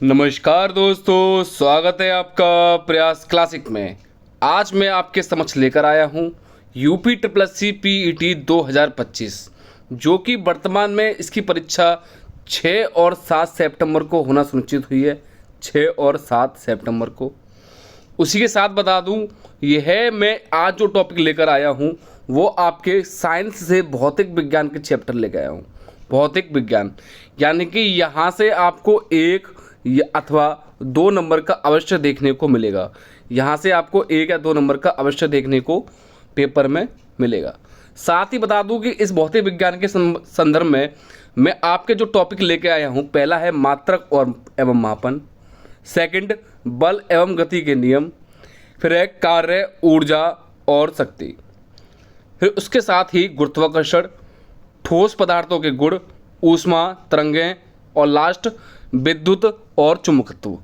नमस्कार दोस्तों, स्वागत है आपका प्रयास क्लासिक में। आज मैं आपके समक्ष लेकर आया हूँ UP triple S C PET 2025, जो कि वर्तमान में इसकी परीक्षा 6 और 7 सितंबर को होना सुनिश्चित हुई है। 6 और 7 सितंबर को। उसी के साथ बता दूं, यह मैं आज जो टॉपिक लेकर आया हूं वो आपके साइंस से भौतिक विज्ञान के चैप्टर लेकर आया हूं। भौतिक विज्ञान यानी कि यहाँ से आपको एक अथवा 2 नंबर का अवश्य देखने को मिलेगा। यहाँ से आपको 1 या 2 नंबर का अवश्य देखने को पेपर में मिलेगा। साथ ही बता दूं कि इस भौतिक विज्ञान के संदर्भ में मैं आपके जो टॉपिक लेके आया हूँ, पहला है मात्रक और एवं मापन, सेकंड बल एवं गति के नियम, फिर है कार्य, ऊर्जा और शक्ति, फिर उसके साथ ही गुरुत्वाकर्षण, ठोस पदार्थों के गुण, ऊष्मा, तरंगें और लास्ट विद्युत और चुंबकत्व।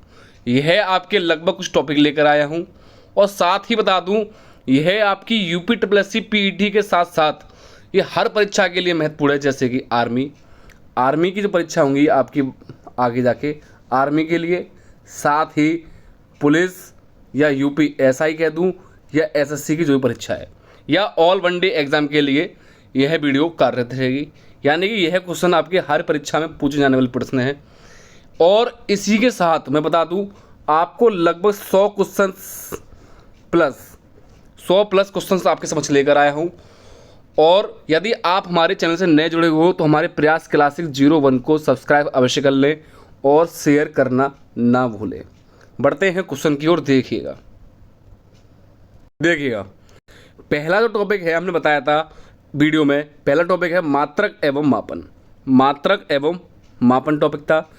यह आपके लगभग कुछ टॉपिक लेकर आया हूँ। और साथ ही बता दूँ, यह आपकी UP triple S C PET के साथ साथ ये हर परीक्षा के लिए महत्वपूर्ण है। जैसे कि आर्मी की जो परीक्षा होंगी आपकी आगे जाके, आर्मी के लिए, साथ ही पुलिस या यूपी एसआई कह दूं या एसएससी की जो भी परीक्षा है, या ऑल वन डे एग्ज़ाम के लिए यह वीडियो कार्यरत रहेगी। यानी कि यह क्वेश्चन आपके हर परीक्षा में पूछे जाने वाले प्रश्न हैं। और इसी के साथ मैं बता दूं, आपको लगभग 100 प्लस क्वेश्चन आपके समझ लेकर आया हूं। और यदि आप हमारे चैनल से नए जुड़े हुए हो तो हमारे प्रयास क्लासिक 01 को सब्सक्राइब अवश्य कर लें और शेयर करना ना भूलें। बढ़ते हैं क्वेश्चन की ओर। देखिएगा पहला जो टॉपिक है, हमने बताया था वीडियो में, पहला टॉपिक है मात्रक एवं मापन। मात्रक एवं मापन टॉपिक था।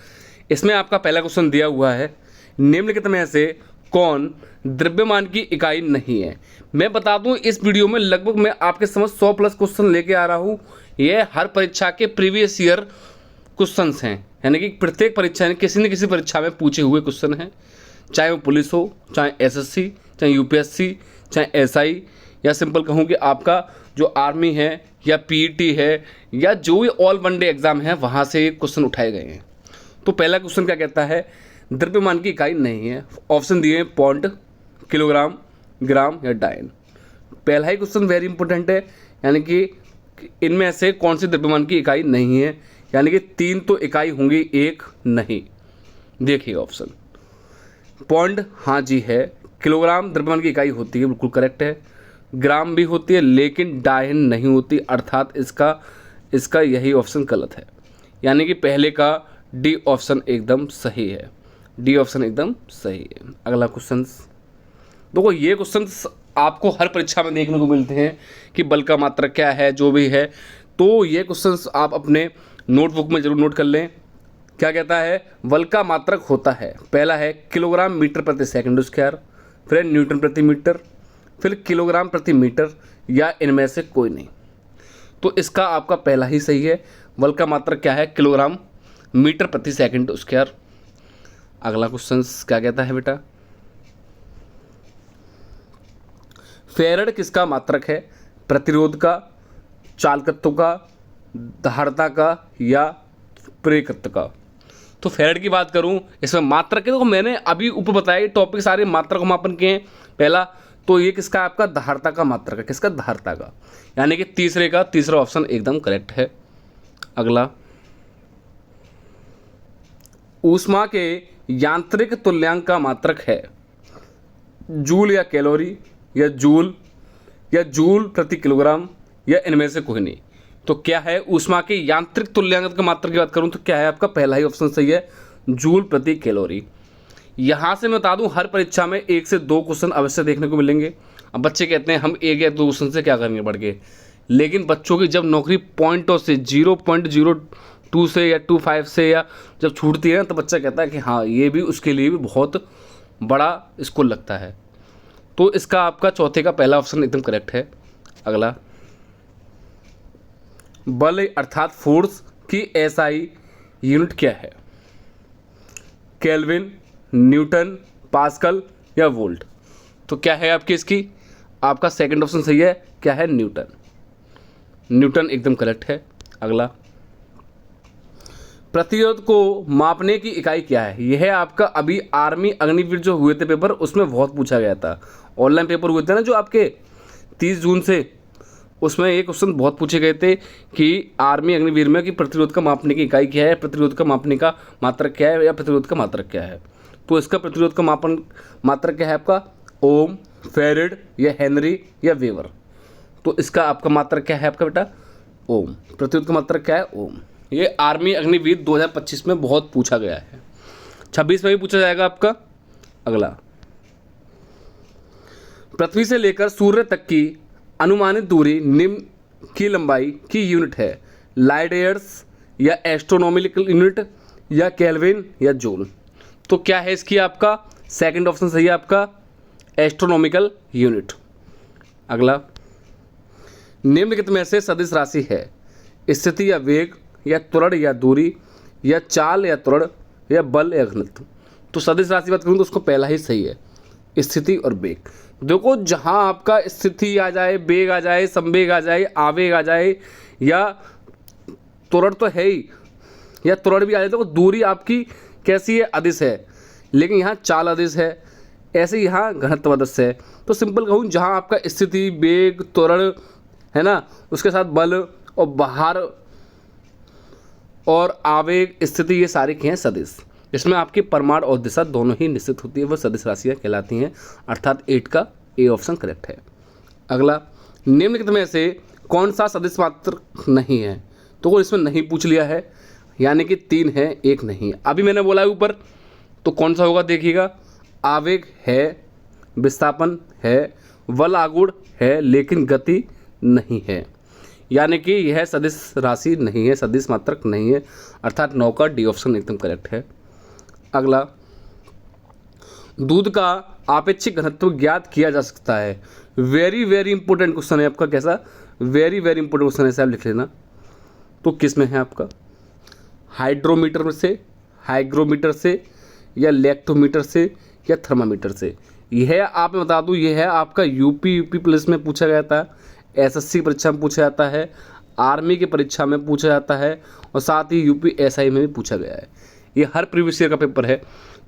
इसमें आपका पहला क्वेश्चन दिया हुआ है, निम्नलिखित में से कौन द्रव्यमान की इकाई नहीं है। मैं बता दूं, इस वीडियो में लगभग मैं आपके समझ 100 प्लस क्वेश्चन लेके आ रहा हूं। ये हर परीक्षा के प्रीवियस ईयर क्वेश्चंस हैं, यानी कि प्रत्येक परीक्षा में किसी न किसी परीक्षा में पूछे हुए क्वेश्चन हैं, चाहे वो पुलिस हो, चाहे एसएससी, चाहे यूपीएससी, चाहे एसआई, या सिंपल कहूँ कि आपका जो आर्मी है या पीईटी है या जो भी ऑल वन डे एग्ज़ाम है, वहाँ से क्वेश्चन उठाए गए हैं। तो पहला क्वेश्चन क्या कहता है, द्रव्यमान की इकाई नहीं है। ऑप्शन दिए हैं पॉइंट, किलोग्राम, ग्राम या डायन। पहला ही क्वेश्चन वेरी इंपॉर्टेंट है, यानी कि इनमें से कौन सी द्रव्यमान की इकाई नहीं है। यानी कि 3 तो इकाई होंगी, 1 नहीं। देखिए ऑप्शन, पॉइंट हाँ जी है, किलोग्राम द्रव्यमान की इकाई होती है, बिल्कुल करेक्ट है। ग्राम भी होती है लेकिन डायन नहीं होती, अर्थात इसका यही ऑप्शन गलत है। यानी कि पहले का डी ऑप्शन एकदम सही है। डी ऑप्शन एकदम सही है। अगला क्वेश्चन देखो, ये क्वेश्चन आपको हर परीक्षा में देखने को मिलते हैं कि बल का मात्रक क्या है, जो भी है। तो ये क्वेश्चन आप अपने नोटबुक में जरूर नोट कर लें। क्या कहता है, बल का मात्रक होता है, पहला है किलोग्राम मीटर प्रति सेकंड स्क्वायर, फिर न्यूटन प्रति मीटर, फिर किलोग्राम प्रति मीटर, या इनमें से कोई नहीं। तो इसका आपका पहला ही सही है। बल का मात्रक क्या है, किलोग्राम मीटर प्रति सेकंड स्क्वायर। अगला क्वेश्चन क्या कहता है बेटा, फेरड किसका मात्रक है, प्रतिरोध का, चालकत्व का, धारिता का या प्रेरकत्व का। तो फेरड की बात करूं, इसमें मात्रक है, देखो मैंने अभी ऊपर बताया टॉपिक सारे मात्रक मापन के हैं। पहला तो ये किसका, आपका धारिता का मात्रक है। किसका, धारिता का। यानी कि तीसरा ऑप्शन एकदम करेक्ट है। अगला, ऊष्मा के यांत्रिक तुल्यांक का मात्रक है जूल या कैलोरी या जूल प्रति किलोग्राम, या इनमें से कोई नहीं। तो क्या है, ऊष्मा के यांत्रिक तुल्यांक का मात्रक की बात करूं तो क्या है, आपका पहला ही ऑप्शन सही है, जूल प्रति कैलोरी। यहाँ से मैं बता दूं, हर परीक्षा में 1 से 2 क्वेश्चन अवश्य देखने को मिलेंगे। अब बच्चे कहते हैं हम 1 या 2 क्वेश्चन से क्या करेंगे बढ़ के, लेकिन बच्चों की जब नौकरी पॉइंटों से 0.02 से या 25 से या जब छूटती है ना, तो बच्चा कहता है कि हाँ, ये भी उसके लिए भी बहुत बड़ा इसको लगता है। तो इसका आपका चौथे का पहला ऑप्शन एकदम करेक्ट है। अगला, बल अर्थात फोर्स की एसआई यूनिट क्या है, केल्विन, न्यूटन, पास्कल या वोल्ट। तो क्या है आपकी इसकी, आपका सेकंड ऑप्शन सही है, क्या है, न्यूटन। न्यूटन एकदम करेक्ट है। अगला, प्रतिरोध को मापने की इकाई क्या है? यह है आपका अभी आर्मी अग्निवीर जो हुए थे पेपर, उसमें बहुत पूछा गया था। ऑनलाइन पेपर हुए थे ना जो आपके 30 जून से, उसमें एक क्वेश्चन बहुत पूछे गए थे कि आर्मी अग्निवीर में कि प्रतिरोध का मापने की इकाई क्या है, प्रतिरोध का मापने का मात्रक क्या है या प्रतिरोध का मात्रक क्या है। तो इसका प्रतिरोध का मापन मात्रक क्या है आपका? ओम, फेरेड या हेनरी या वेबर। तो इसका आपका मात्रक क्या है आपका बेटा? ओम। प्रतिरोध का मात्रक क्या है? ओम। ये आर्मी अग्निवीर 2025 में बहुत पूछा गया है, 26 में भी पूछा जाएगा आपका। अगला, पृथ्वी से लेकर सूर्य तक की अनुमानित दूरी निम्न की लंबाई की यूनिट है? लाइट ईयर्स या एस्ट्रोनॉमिकल यूनिट या केल्विन या जूल। तो क्या है इसकी आपका? सेकंड ऑप्शन सही है आपका, एस्ट्रोनॉमिकल यूनिट। अगला, निम्नलिखित में से सदिश राशि है? स्थिति या वेग या त्वरण या दूरी या चाल या त्वरण या बल या घनत्व। तो सदिश राशि बात करूँ तो उसको पहला ही सही है, स्थिति और वेग। देखो जहाँ आपका स्थिति आ जाए, वेग आ जाए, संवेग आ जाए, आवेग आ जाए या त्वरण तो है ही, या त्वरण भी आ जाए, तो दूरी आपकी कैसी है? अदिश है। लेकिन यहाँ चाल अदिश है, ऐसे यहाँ घनत्व अदिश है। तो सिंपल कहूँ, जहाँ आपका स्थिति, वेग, त्वरण है ना, उसके साथ बल और भार और आवेग, स्थिति, ये सारी क्या हैं? सदिश। इसमें आपकी परमाणु और दिशा दोनों ही निश्चित होती है, वह सदिश राशियाँ कहलाती हैं। अर्थात 8 का ए ऑप्शन करेक्ट है। अगला, निम्नलिखित में से कौन सा सदिश मात्रक नहीं है? तो इसमें नहीं पूछ लिया है, यानी कि 3 है, 1 नहीं है। अभी मैंने बोला है ऊपर, तो कौन सा होगा देखिएगा। आवेग है, विस्थापन है, बल आगुण है, लेकिन गति नहीं है, यानी कि यह सदिश राशि नहीं है, सदिश मात्रक नहीं है। अर्थात 9 का डी ऑप्शन एकदम करेक्ट है। अगला, दूध का आपेक्षिक घनत्व ज्ञात किया जा सकता है? वेरी वेरी इंपॉर्टेंट क्वेश्चन है आपका। कैसा? वेरी वेरी इंपॉर्टेंट क्वेश्चन है, ऐसे आप लिख लेना। तो किस में है आपका? हाइड्रोमीटर में से, हाइग्रोमीटर से या लैक्टोमीटर से या थर्मामीटर से। यह आप बता दूं, यह है आपका यूपी प्लस में पूछा गया था, एसएससी की परीक्षा में पूछा जाता है, आर्मी की परीक्षा में पूछा जाता है और साथ ही यूपी एसआई में भी पूछा गया है। ये हर प्रीवियस ईयर का पेपर है।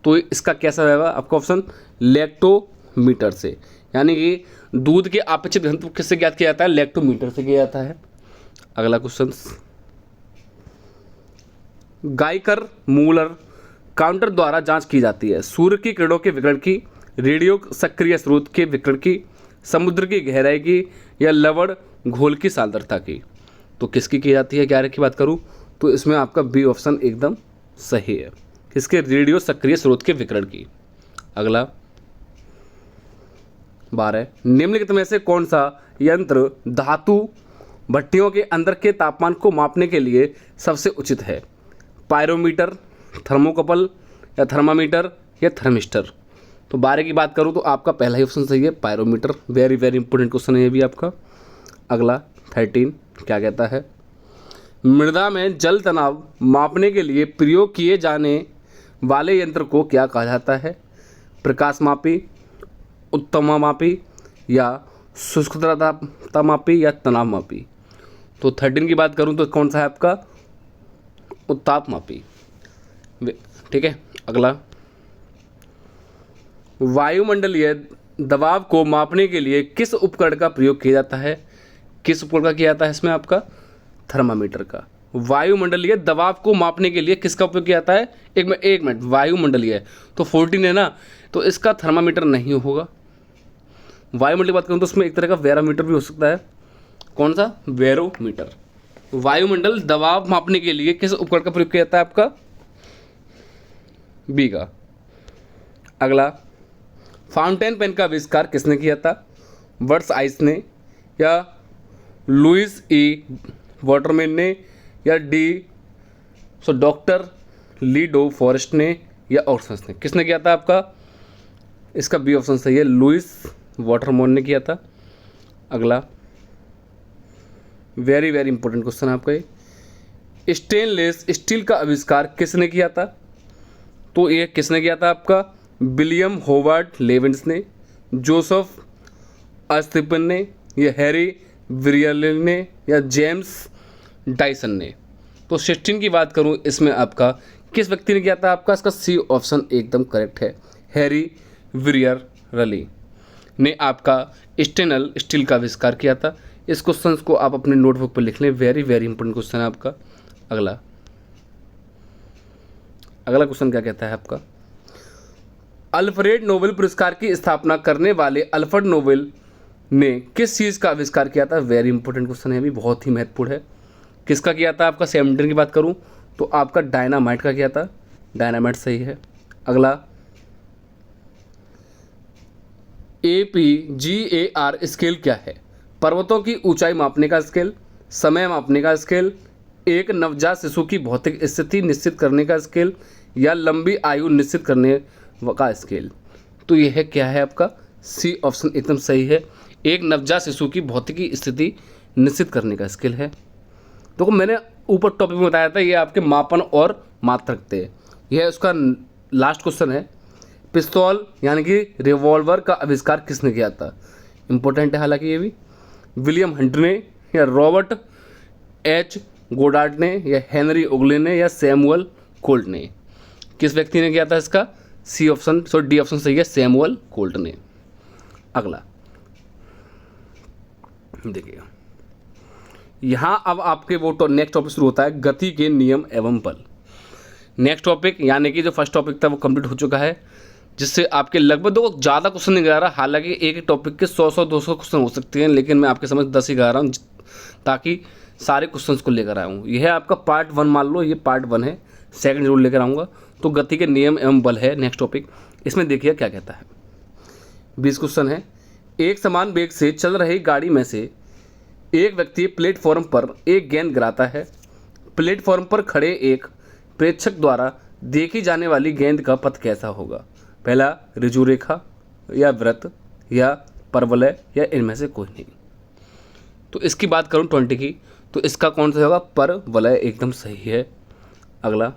तो इसका कैसा रहेगा आपका ऑप्शन? लैक्टोमीटर से, यानी कि दूध के अपेक्षित घनत्व किससे ज्ञात किया जाता है? लैक्टोमीटर से किया जाता है। अगला क्वेश्चन, गाइकर मूलर काउंटर द्वारा जांच की जाती है? सूर्य की किरणों के विकिरण की, रेडियो सक्रिय स्रोत के विकिरण की, समुद्र की गहराई की या लवण घोल की सांद्रता की। तो किसकी की जाती है? ग्यारह की बात करूं तो इसमें आपका बी ऑप्शन एकदम सही है, किसके? रेडियो सक्रिय स्रोत के विकिरण की। अगला 12, निम्नलिखित में से कौन सा यंत्र धातु भट्टियों के अंदर के तापमान को मापने के लिए सबसे उचित है? पायरोमीटर, थर्मोकपल या थर्मामीटर या थर्मिस्टर। तो 12 की बात करूं तो आपका पहला ही ऑप्शन सही है, pyrometer. Very very important question है ये भी आपका। अगला 13 क्या कहता है? मृदा में जल तनाव मापने के लिए प्रयोग किए जाने वाले यंत्र को क्या कहा जाता है? प्रकाश मापी, उत्तमा मापी या शुष्कता मापी या तनाव मापी। तो 13 की बात करूं तो कौन सा है आपका? उत्ताप मापी। ठीक है। अगला, वायुमंडलीय दबाव को मापने के लिए किस उपकरण का प्रयोग किया जाता है? किस उपकरण का किया जाता है इसमें आपका? थर्मामीटर का। वायुमंडलीय दबाव को मापने के लिए किसका उपयोग किया जाता है? एक मिनट, वायुमंडलीय तो 14 है ना, तो इसका थर्मामीटर नहीं होगा। वायुमंडल की बात करूँ तो उसमें एक तरह का बैरोमीटर भी हो सकता है। कौन सा? बैरोमीटर। वायुमंडल दबाव मापने के लिए किस उपकरण का प्रयोग किया जाता है आपका? बी का। अगला, फाउंटेन पेन का आविष्कार किसने किया था? वर्ड्स आइस ने या लुइस ई वाटरमैन ने या डॉक्टर लीडो फॉरेस्ट ने या ऑक्सफोर्ड ने। किसने किया था आपका? इसका बी ऑप्शन सही है, लुइस वाटरमैन ने किया था। अगला, वेरी वेरी इंपॉर्टेंट क्वेश्चन है आपका ये। स्टेनलेस स्टील का आविष्कार किसने किया था? तो ये किसने किया था आपका? विलियम होवार्ड लेवेंस ने, जोसेफ अस्थिपन ने या हैरी ब्रियलिन ने या जेम्स डाइसन ने। तो 16 की बात करूं, इसमें आपका किस व्यक्ति ने किया था? आपका इसका सी ऑप्शन एकदम करेक्ट है। हैरी विरियर रली ने आपका स्टेनल स्टील का आविष्कार किया था। इस क्वेश्चन को आप अपने नोटबुक पर लिख लें, वेरी वेरी इंपॉर्टेंट क्वेश्चन है आपका। अगला क्वेश्चन क्या कहता है आपका? अल्फ्रेड नोबेल पुरस्कार की स्थापना करने वाले अल्फ्रेड नोबेल ने किस चीज़ का आविष्कार किया था? वेरी इंपॉर्टेंट क्वेश्चन है, भी बहुत ही महत्वपूर्ण है। किसका किया था? आपका 17 की बात करूं तो आपका डायनामाइट का किया था। डायनामाइट सही है। अगला APGAR स्केल क्या है? पर्वतों की ऊंचाई मापने का स्केल, समय मापने का स्केल, एक नवजात शिशु की भौतिक स्थिति निश्चित करने का स्केल, या लंबी आयु निश्चित करने का स्केल। तो यह क्या है आपका? सी ऑप्शन एकदम सही है। एक नवजात शिशु की भौतिकी स्थिति निश्चित करने का स्केल है। तो मैंने ऊपर टॉपिक में बताया था, ये आपके मापन और मात्रक थे। यह उसका लास्ट क्वेश्चन है। पिस्तौल यानी कि रिवॉल्वर का आविष्कार किसने किया था? इंपॉर्टेंट है हालांकि ये भी। विलियम हंट ने, या रॉबर्ट एच गोडार्ड ने, या हेनरी ओगले ने, या सैमुअल कोल्ट ने? किस व्यक्ति ने किया था इसका? सी ऑप्शन, डी ऑप्शन सही है, सैमुअल कोल्ट ने। अगला देखिए, यहाँ अब आपके वो नेक्स्ट टॉपिक शुरू होता है, गति के नियम एवं बल। नेक्स्ट टॉपिक यानी कि जो फर्स्ट टॉपिक था वो कंप्लीट हो चुका है, जिससे आपके लगभग दो ज़्यादा क्वेश्चन नहीं आ रहा। हालांकि एक टॉपिक के 100-200 क्वेश्चन हो सकते हैं, लेकिन मैं आपके समझ 10 ही गा रहा हूँ ताकि सारे क्वेश्चंस को लेकर आया हूँ। यह आपका पार्ट 1 मान लो, ये पार्ट 1 है, सेकंड जरूर लेकर आऊँगा। तो गति के नियम एवं बल है नेक्स्ट टॉपिक। इसमें देखिए क्या कहता है। 20 क्वेश्चन है। एक समान वेग से चल रही गाड़ी में से एक व्यक्ति प्लेटफॉर्म पर एक गेंद गिराता है। प्लेटफॉर्म पर खड़े एक प्रेक्षक द्वारा देखी जाने वाली गेंद का पथ कैसा होगा? पहला ऋजु रेखा, या वृत्त, या परवलय, या इनमें से कोई नहीं। तो इसकी बात करूं 20 की, तो इसका कौन सा होगा? परवलय एकदम सही है। अगला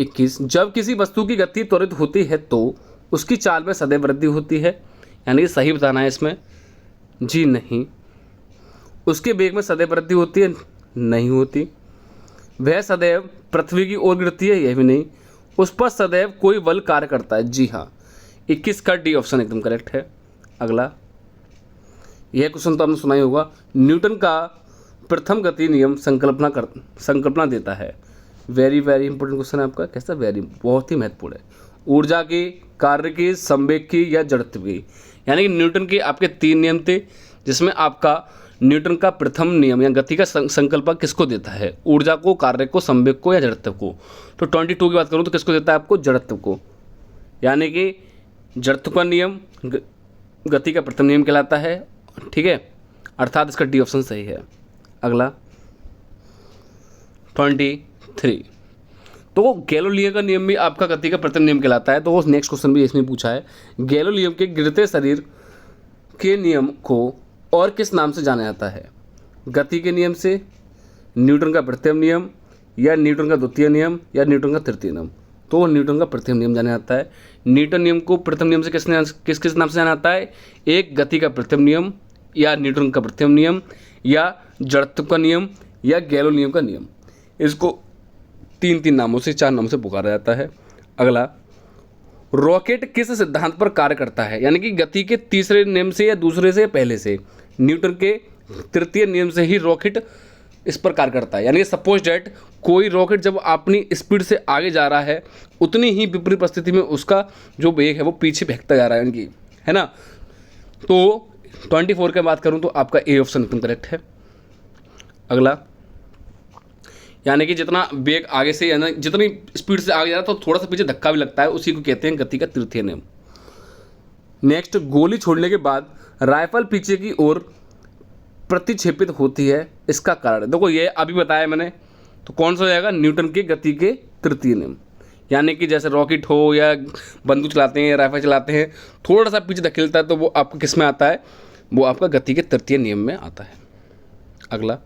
21, जब किसी वस्तु की गति त्वरित होती है तो उसकी चाल में सदैव वृद्धि होती है। यानी सही बताना है इसमें, जी नहीं। उसके वेग में सदैव वृद्धि होती है? नहीं होती। वह सदैव पृथ्वी की ओर गिरती है? यह भी नहीं। उस पर सदैव कोई बल कार्य करता है? जी हाँ। 21 का डी ऑप्शन एकदम करेक्ट है। अगला, यह क्वेश्चन तो आपने सुना ही होगा। न्यूटन का प्रथम गति नियम संकल्पना देता है। वेरी वेरी इंपॉर्टेंट क्वेश्चन है आपका। कैसा? वेरी, बहुत ही महत्वपूर्ण है। ऊर्जा की, कार्य की, संवेग की, या जड़त्व की? यानी कि न्यूटन के आपके 3 नियम थे, जिसमें आपका न्यूटन का प्रथम नियम या गति का संकल्पक किसको देता है? ऊर्जा को, कार्य को, संवेग को, या जड़त्व को? तो 22 की बात करूँ तो किसको देता है आपको? जड़त्व को। यानी कि जड़त्व का नियम गति का प्रथम नियम कहलाता है। ठीक है, अर्थात इसका डी ऑप्शन सही है। अगला 23, तो गैलीलियो का नियम भी आपका गति का प्रथम नियम कहलाता है। तो वो नेक्स्ट क्वेश्चन भी इसमें पूछा है। गैलीलियो के गिरते शरीर के नियम को और किस नाम से जाना जाता है? गति के नियम से, न्यूटन का प्रथम नियम, या न्यूटन का द्वितीय नियम, या न्यूटन का तृतीय नियम? तो न्यूटन का प्रथम नियम जाना जाता है। न्यूटन नियम को प्रथम नियम से किस नाम से जाना जाता है? एक गति का प्रथम नियम, या न्यूटन का प्रथम नियम, या जड़त्व का नियम, या गैलीलियो का नियम? इसको 3 नामों से, 4 नामों से पुकारा जाता है। अगला, रॉकेट किस सिद्धांत पर कार्य करता है? यानी कि गति के तीसरे नियम से, या दूसरे से, या पहले से? न्यूटन के तृतीय नियम से ही रॉकेट इस पर कार्य करता है। यानी कि सपोज डेट कोई रॉकेट जब अपनी स्पीड से आगे जा रहा है, उतनी ही विपरीत परिस्थिति में उसका जो वेग है वो पीछे फेंकता जा रहा है, यानी है ना। तो 24 की बात करूं तो आपका ए ऑप्शन एकदम करेक्ट है। अगला, यानी कि जितना वेग आगे से, यानी जितनी स्पीड से आगे जा रहा है तो थोड़ा सा पीछे धक्का भी लगता है, उसी को कहते हैं गति का तृतीय नियम। नेक्स्ट, गोली छोड़ने के बाद राइफल पीछे की ओर प्रतिक्षेपित होती है, इसका कारण? देखो ये अभी बताया मैंने, तो कौन सा हो जाएगा? न्यूटन के गति के तृतीय नियम। यानी कि जैसे रॉकेट हो, या बंदूक चलाते हैं, या राइफल चलाते हैं, थोड़ा सा पीछे धकेलता है, तो वो आपको किस में आता है? वो आपका गति के तृतीय नियम में आता है। अगला,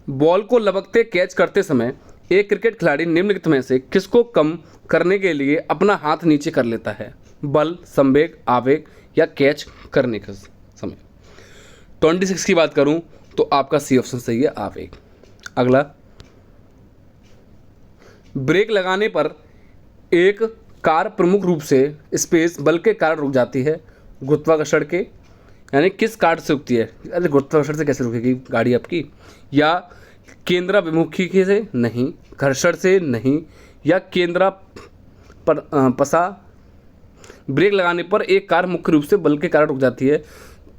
बॉल को लपकते कैच करते समय एक क्रिकेट खिलाड़ी निम्नलिखित में से किसको कम करने के लिए अपना हाथ नीचे कर लेता है? बल, संवेग, आवेग, या कैच करने के समय? 26 की बात करूं तो आपका सी ऑप्शन सही है, आवेग। अगला, ब्रेक लगाने पर एक कार प्रमुख रूप से स्पेस बल के कारण रुक जाती है, गुरुत्वाकर्षण के, यानी किस कारण से रुकती है? अरे गुरुत्वाकर्षण से कैसे रुकेगी गाड़ी आपकी? या केंद्राभिमुखी से नहीं, घर्षण से नहीं, या केंद्रा पर पसा। ब्रेक लगाने पर एक कार मुख्य रूप से बल के कारण रुक जाती है,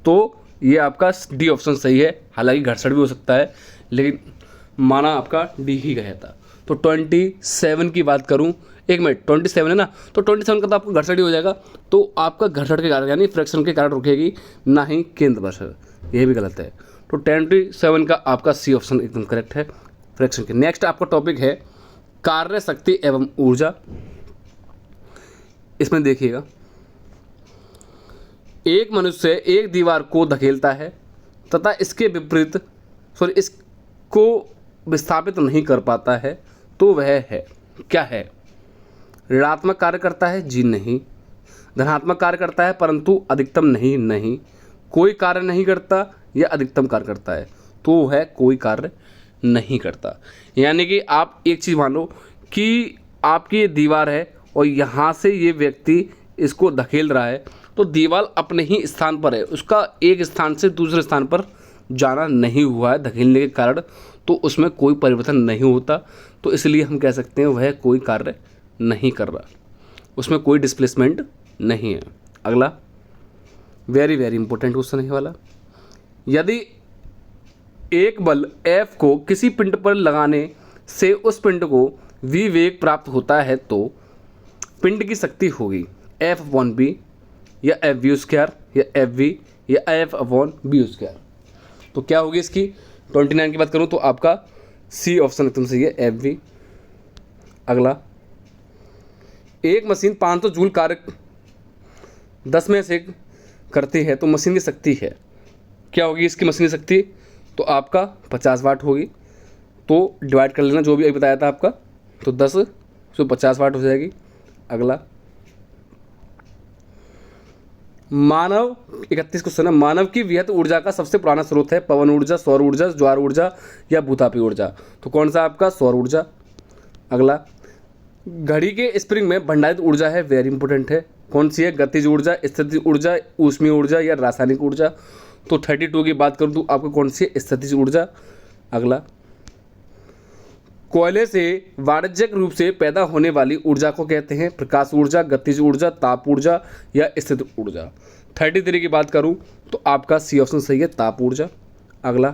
तो ये आपका डी ऑप्शन सही है। हालांकि घर्षण भी हो सकता है, लेकिन माना आपका डी ही गया था। तो 27 की बात करूं, एक मिनट, 27 है ना, तो 27 का तो आपका घर्षण ही हो जाएगा। तो आपका घर्षण के कारण यानी फ्रिक्शन के कारण रुकेगी, ना ही केंद्राकर्षण। यह भी गलत है। तो 27 का आपका सी ऑप्शन एकदम करेक्ट है, फ्रिक्शन के। नेक्स्ट आपका टॉपिक है कार्य शक्ति एवं ऊर्जा। इसमें देखिएगा, एक मनुष्य एक दीवार को धकेलता है तथा इसके विपरीत इसको विस्थापित नहीं कर पाता है, तो वह है क्या है? ऋणात्मक कार्य करता है? जी नहीं। धनात्मक कार्य करता है परंतु अधिकतम नहीं, नहीं। कोई कार्य नहीं करता या अधिकतम कार्य करता है, तो वह है कोई कार्य नहीं करता। यानी कि आप एक चीज़ मान लो कि आपकी ये दीवार है और यहाँ से ये व्यक्ति इसको धकेल रहा है, तो दीवार अपने ही स्थान पर है, उसका एक स्थान से दूसरे स्थान पर जाना नहीं हुआ है धकेलने के कारण, तो उसमें कोई परिवर्तन नहीं होता। तो इसलिए हम कह सकते हैं वह कोई कार्य नहीं कर रहा, उसमें कोई डिस्प्लेसमेंट नहीं है। अगला, वेरी वेरी इंपॉर्टेंट क्वेश्चन है वाला। यदि एक बल F को किसी पिंड पर लगाने से उस पिंड को v वेग प्राप्त होता है, तो पिंड की शक्ति होगी F/b या F(v²) या Fv या F/b²। तो क्या होगी इसकी? 29 की बात करूं तो आपका सी ऑप्शन एकदम सही है, Fv। अगला, एक मशीन 500 जूल कार्य 10 में से करती है, तो मशीन की शक्ति है, क्या होगी इसकी मशीन की शक्ति? तो आपका 50 वाट होगी। तो डिवाइड कर लेना जो भी अभी बताया था आपका, तो 10 से 50 वाट हो जाएगी। अगला, मानव 31 क्वेश्चन है, मानव की विहत ऊर्जा का सबसे पुराना स्रोत है पवन ऊर्जा, सौर ऊर्जा, ज्वार ऊर्जा या भूतापी ऊर्जा। तो कौन सा आपका? सौर ऊर्जा। अगला, घड़ी के स्प्रिंग में भंडारित ऊर्जा है, वेरी इंपॉर्टेंट है, कौन सी है? गतिज ऊर्जा, स्थितिज ऊर्जा, ऊष्मीय ऊर्जा या रासायनिक ऊर्जा। तो 32 की बात करूँ तो आपको कौन सी है? स्थितिज ऊर्जा। अगला, कोयले से वाणिज्यिक रूप से पैदा होने वाली ऊर्जा को कहते हैं प्रकाश ऊर्जा, गतिज ऊर्जा, ताप ऊर्जा या स्थित ऊर्जा। 33 की बात करूं तो आपका सी ऑप्शन सही है, ताप ऊर्जा। अगला,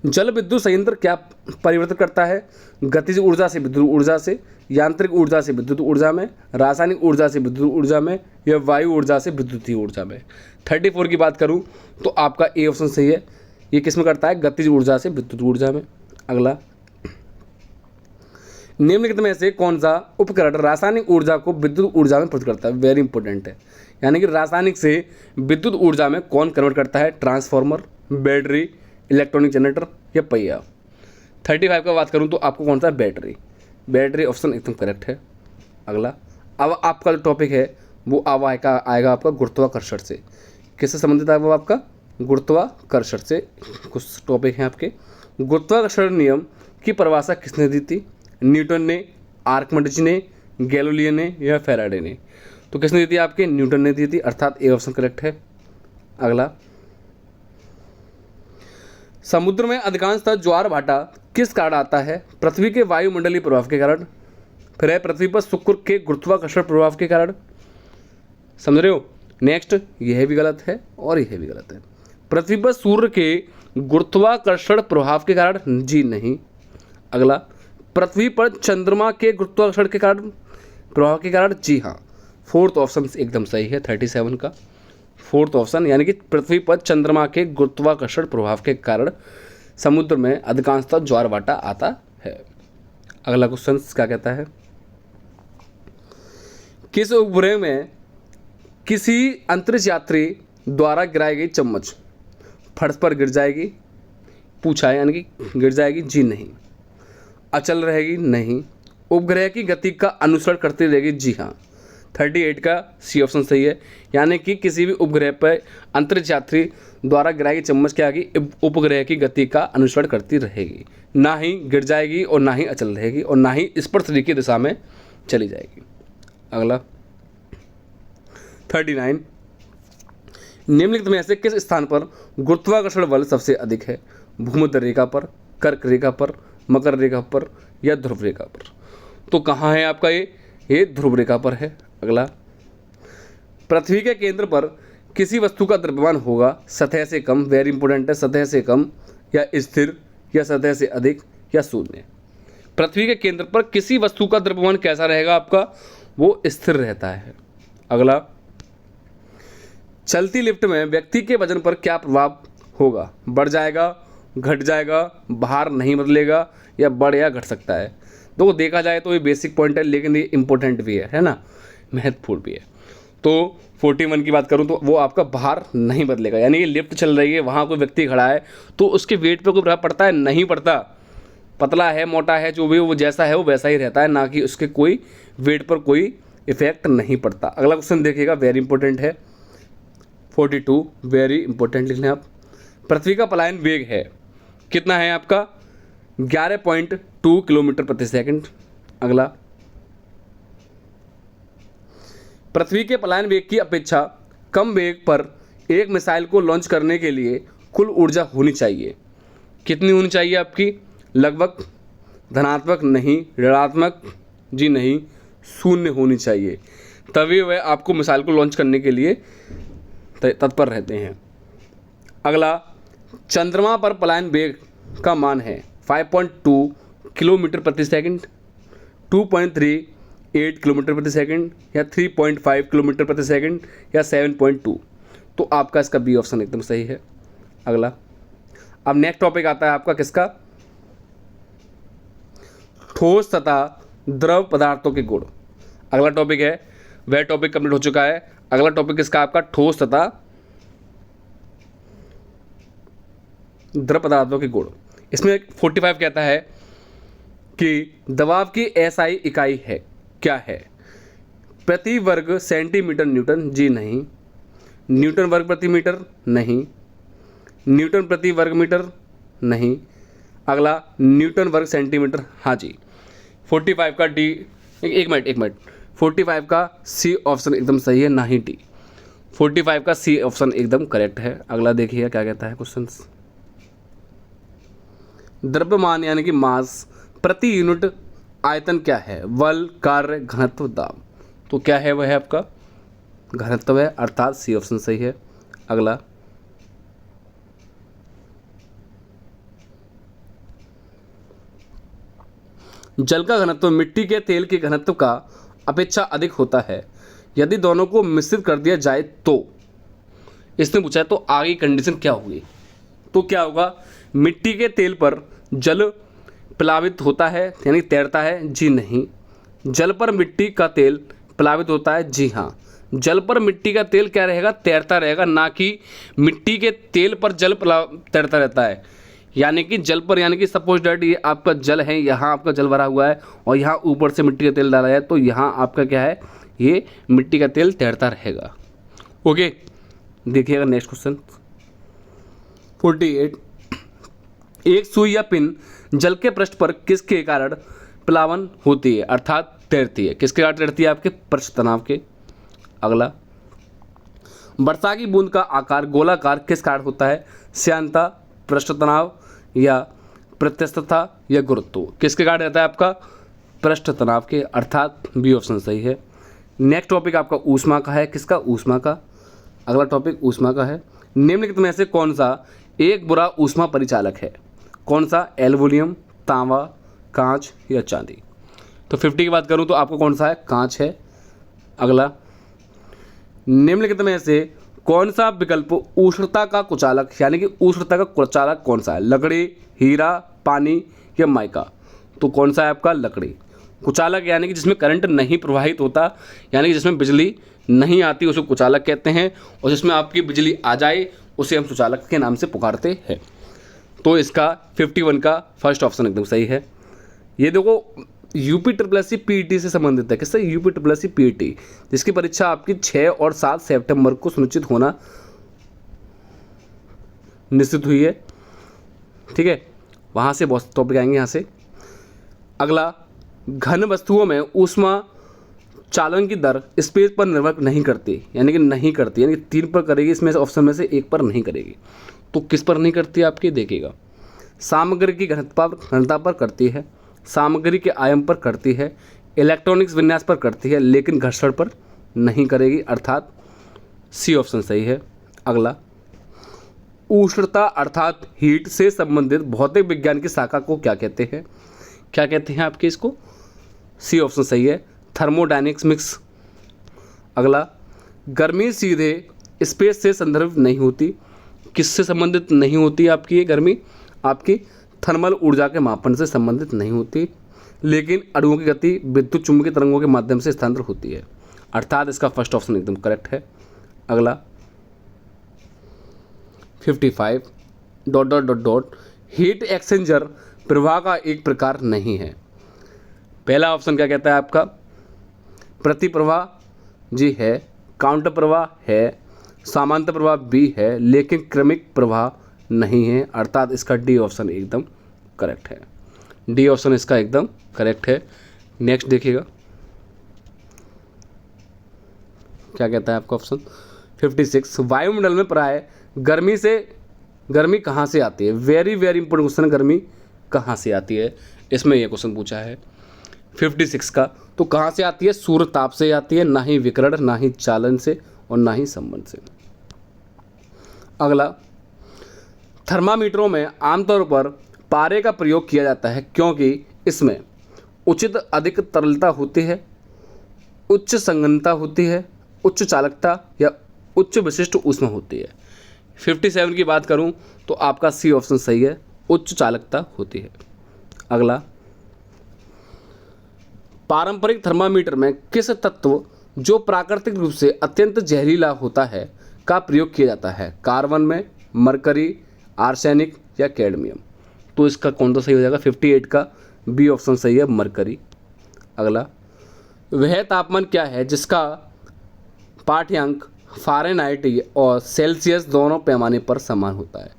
जल विद्युत संयंत्र क्या परिवर्तित करता है? गतिज ऊर्जा से विद्युत ऊर्जा से, यांत्रिक ऊर्जा से विद्युत ऊर्जा में, रासायनिक ऊर्जा से विद्युत ऊर्जा में या वायु ऊर्जा से विद्युतीय ऊर्जा में। 34 की बात करूं तो आपका ए ऑप्शन सही है, ये किस में करता है? गतिज ऊर्जा से विद्युत ऊर्जा में। अगला, निम्नलिखित में से कौन सा उपकरण रासायनिक ऊर्जा को विद्युत ऊर्जा में परिवर्तित करता है? वेरी इंपॉर्टेंट है, यानी कि रासायनिक से विद्युत ऊर्जा में कौन कन्वर्ट करता है? ट्रांसफार्मर, बैटरी, इलेक्ट्रॉनिक जनरेटर या पहिया। 35 का बात करूं तो आपको कौन सा? बैटरी। बैटरी ऑप्शन एकदम करेक्ट है। अगला, अब आपका जो टॉपिक है वो अब आएगा आपका गुरुत्वाकर्षण से। किससे संबंधित है वो? आपका गुरुत्वाकर्षण से कुछ टॉपिक हैं आपके। गुरुत्वाकर्षण नियम की परिभाषा किसने दी थी? न्यूटन ने, आर्किमिडीज ने, गैलीलियो ने या फैराडे ने। तो किसने दी थी? आपके न्यूटन ने दी थी, अर्थात ए ऑप्शन करेक्ट है। अगला, समुद्र में अधिकांशतः ज्वार भाटा किस कारण आता है? पृथ्वी के वायुमंडलीय प्रभाव के कारण, फिर है पृथ्वी पर शुक्र के गुरुत्वाकर्षण प्रभाव के कारण। समझ रहे हो? नेक्स्ट, यह भी गलत है और यह भी गलत है। पृथ्वी पर सूर्य के गुरुत्वाकर्षण प्रभाव के कारण, जी नहीं। अगला, पृथ्वी पर चंद्रमा के गुरुत्वाकर्षण के कारण प्रभाव के कारण, जी हाँ। फोर्थ ऑप्शन एकदम सही है 37 का, फोर्थ ऑप्शन, यानी कि पृथ्वी पर चंद्रमा के गुरुत्वाकर्षण प्रभाव के कारण समुद्र में अधिकांशतः ज्वार भाटा आता है। अगला क्वेश्चन क्या कहता है? किस उपग्रह में किसी अंतरिक्ष यात्री द्वारा गिराई गई चम्मच फर्श पर गिर जाएगी? पूछा है, यानी कि गिर जाएगी, जी नहीं। अचल रहेगी, नहीं। उपग्रह की गति का अनुसरण करती रहेगी, जी हाँ। 38 का सी ऑप्शन सही है, यानी कि किसी भी उपग्रह पर अंतरिक्ष यात्री द्वारा गिराई गई चम्मच क्या आएगी, उपग्रह की गति का अनुसरण करती रहेगी, ना ही गिर जाएगी और ना ही अचल रहेगी और ना ही स्पर्श की दिशा में चली जाएगी। अगला 39, निम्नलिखित में से किस स्थान पर गुरुत्वाकर्षण बल सबसे अधिक है, भूमध्य रेखा पर, कर्क रेखा पर, मकर रेखा पर या ध्रुव रेखा पर। तो कहाँ है आपका ये ध्रुव रेखा पर है। अगला, पृथ्वी के केंद्र पर किसी वस्तु का द्रव्यमान होगा सतह से कम, वेरी इंपॉर्टेंट है, सतह से कम या स्थिर या सतह से अधिक या शून्य। पृथ्वी के केंद्र पर किसी वस्तु का द्रव्यमान कैसा रहेगा आपका, वो स्थिर रहता है। अगला, चलती लिफ्ट में व्यक्ति के वजन पर क्या प्रभाव होगा, बढ़ जाएगा, घट जाएगा, भार नहीं बदलेगा या बढ़ या घट सकता है। तो देखा जाए तो ये बेसिक पॉइंट है, लेकिन ये इंपॉर्टेंट भी है ना, महत्वपूर्ण भी है। तो 41 की बात करूं तो वो आपका भार नहीं बदलेगा, यानी कि लिफ्ट चल रही है, वहाँ कोई व्यक्ति खड़ा है तो उसके वेट पे कोई प्रभाव पड़ता है, नहीं पड़ता। पतला है, मोटा है, जो भी वो जैसा है वो वैसा ही रहता है, ना कि उसके कोई वेट पर कोई इफेक्ट नहीं पड़ता। अगला क्वेश्चन देखिएगा, वेरी इंपॉर्टेंट है, 42, वेरी इंपॉर्टेंट लिखना आप। पृथ्वी का पलायन वेग है कितना है आपका, 11.2 किलोमीटर प्रति सेकंड। अगला, पृथ्वी के पलायन वेग की अपेक्षा कम वेग पर एक मिसाइल को लॉन्च करने के लिए कुल ऊर्जा होनी चाहिए, कितनी होनी चाहिए आपकी, लगभग, धनात्मक नहीं, ऋणात्मक जी नहीं, शून्य होनी चाहिए, तभी वह आपको मिसाइल को लॉन्च करने के लिए तत्पर रहते हैं। अगला, चंद्रमा पर पलायन वेग का मान है 5.2 किलोमीटर प्रति सेकंड, 2.38 किलोमीटर प्रति सेकंड या 3.5 किलोमीटर प्रति सेकंड या 7.2। तो आपका इसका बी ऑप्शन एकदम सही है। अगला, अब नेक्स्ट टॉपिक आता है आपका किसका, ठोस तथा द्रव पदार्थों के गुण। अगला टॉपिक है, वह टॉपिक कंप्लीट हो चुका है। अगला टॉपिक इसका आपका ठोस तथा द्रव पदार्थों के गुण। इसमें 45 कहता है कि दबाव की एसआई इकाई है, क्या है, प्रति वर्ग सेंटीमीटर न्यूटन, जी नहीं, न्यूटन वर्ग प्रति मीटर, नहीं, न्यूटन प्रति वर्ग मीटर, नहीं। अगला, न्यूटन वर्ग सेंटीमीटर, हाँ जी। 45 का डी, एक मिनट 45 का सी ऑप्शन एकदम सही है, ना ही डी। 45 का सी ऑप्शन एकदम करेक्ट है। अगला देखिए क्या कहता है क्वेश्चन, द्रव्यमान यानी कि मास प्रति यूनिट आयतन क्या है, बल, कार्य, घनत्व, दाब। तो क्या है वह है आपका घनत्व है, अर्थात सी ऑप्शन सही है। अगला, जल का घनत्व मिट्टी के तेल के घनत्व का अपेक्षा अधिक होता है यदि दोनों को मिश्रित कर दिया जाए तो। इसने पूछा है तो आगे कंडीशन क्या होगी, तो क्या होगा, मिट्टी के तेल पर जल प्लावित होता है यानी तैरता है, जी नहीं। जल पर मिट्टी का तेल प्लावित होता है, जी हाँ। जल पर मिट्टी का तेल क्या रहेगा, तैरता रहेगा, ना कि मिट्टी के तेल पर जल तैरता रहता है। यानी कि जल पर, यानी कि सपोज डैट ये आपका जल है, यहाँ आपका जल भरा हुआ है और यहाँ ऊपर से मिट्टी का तेल डाला है, तो यहाँ आपका क्या है, ये मिट्टी का तेल तैरता रहेगा। ओके, देखिएगा नेक्स्ट क्वेश्चन 48, एक सुई या पिन जल के पृष्ठ पर किसके कारण प्लावन होती है, अर्थात तैरती है, किसके कारण तैरती है, आपके पृष्ठ तनाव के। अगला, वर्षा की बूंद का आकार गोलाकार किस कारण होता है, श्यानता, पृष्ठ तनाव या प्रत्यस्तता या गुरुत्व। किसके कारण रहता है आपका, पृष्ठ तनाव के, अर्थात बी ऑप्शन सही है। नेक्स्ट टॉपिक आपका ऊष्मा का है, किसका, ऊष्मा का। अगला टॉपिक ऊष्मा का है, निम्नलिखित में से कौन सा एक बुरा ऊष्मा परिचालक है, कौन सा, एल्युमिनियम, तांबा, कांच या चांदी। तो 50 की बात करूं तो आपको कौन सा है, कांच है। अगला, निम्नलिखित में से कौन सा विकल्प उष्णता का कुचालक यानी कि उष्णता का कुचालक कौन सा है, लकड़ी, हीरा, पानी या माइका। तो कौन सा है आपका, लकड़ी। कुचालक यानी कि जिसमें करंट नहीं प्रवाहित होता, यानी कि जिसमें बिजली नहीं आती, उसे कुचालक कहते हैं, और जिसमें आपकी बिजली आ जाए उसे हम सुचालक के नाम से पुकारते हैं। तो इसका 51 का फर्स्ट ऑप्शन एकदम सही है। ये देखो UP triple S C PET से संबंधित है। किससे? UP triple S C PET, जिसकी परीक्षा आपकी 6 और 7 सितंबर को सुनिश्चित होना निश्चित हुई है। ठीक है, वहाँ से बहुत टॉपिक आएंगे यहाँ से। अगला, घन वस्तुओं में ऊष्मा चालन की दर स्पेस पर निर्भर नहीं करती, यानी कि नहीं करती, यानी कि 3 पर करेगी, इसमें से ऑप्शन में से 1 पर नहीं करेगी। तो किस पर नहीं करती आपकी? देखिएगा, सामग्री की घनता पर करती है, सामग्री के आयाम पर करती है, इलेक्ट्रॉनिक्स विन्यास पर करती है, लेकिन घर्षण पर नहीं करेगी, अर्थात सी ऑप्शन सही है। अगला, उष्णता अर्थात हीट से संबंधित भौतिक विज्ञान की शाखा को क्या कहते हैं? क्या कहते हैं आपके इसको? सी ऑप्शन सही है, थर्मोडायनेमिक्स। अगला, गर्मी सीधे स्पेस से संदर्भित नहीं होती। किससे संबंधित नहीं होती आपकी ये गर्मी? आपकी थर्मल ऊर्जा के मापन से संबंधित नहीं होती, लेकिन अणुओं की गति विद्युत चुंबकीय तरंगों के माध्यम से स्थानांतरित होती है, अर्थात इसका फर्स्ट ऑप्शन एकदम करेक्ट है। अगला, 55 ... हीट एक्सचेंजर प्रवाह का एक प्रकार नहीं है। पहला ऑप्शन क्या कहता है आपका? प्रति प्रवाह जी है, काउंटर प्रवाह है, समांतर प्रवाह भी है, लेकिन क्रमिक प्रवाह नहीं है, अर्थात इसका डी ऑप्शन एकदम करेक्ट है। डी ऑप्शन इसका एकदम करेक्ट है। नेक्स्ट देखिएगा क्या कहता है आपका ऑप्शन 56, वायुमंडल में प्राय गर्मी कहाँ से आती है? वेरी वेरी इंपॉर्टेंट क्वेश्चन है, गर्मी कहाँ से आती है, इसमें यह क्वेश्चन पूछा है 56 का। तो कहाँ से आती है? सूर्य ताप से आती है, ना ही विकिरण, ना ही चालन से, और ना ही संबंध से। अगला, थर्मामीटरों में आमतौर पर पारे का प्रयोग किया जाता है क्योंकि इसमें उचित अधिक तरलता होती है, उच्च संघनता होती है, उच्च चालकता या उच्च विशिष्ट ऊष्मा होती है। 57 की बात करूं तो आपका सी ऑप्शन सही है, उच्च चालकता होती है। अगला, पारंपरिक थर्मामीटर में किस तत्व जो प्राकृतिक रूप से अत्यंत जहरीला होता है का प्रयोग किया जाता है? कार्बन में, मरकरी, आर्सेनिक या कैडमियम? तो इसका कौन सा सही हो जाएगा? 58 का बी ऑप्शन सही है, मरकरी। अगला, वह तापमान क्या है जिसका पाठ्यांक फ़ारेनहाइट और सेल्सियस दोनों पैमाने पर समान होता है?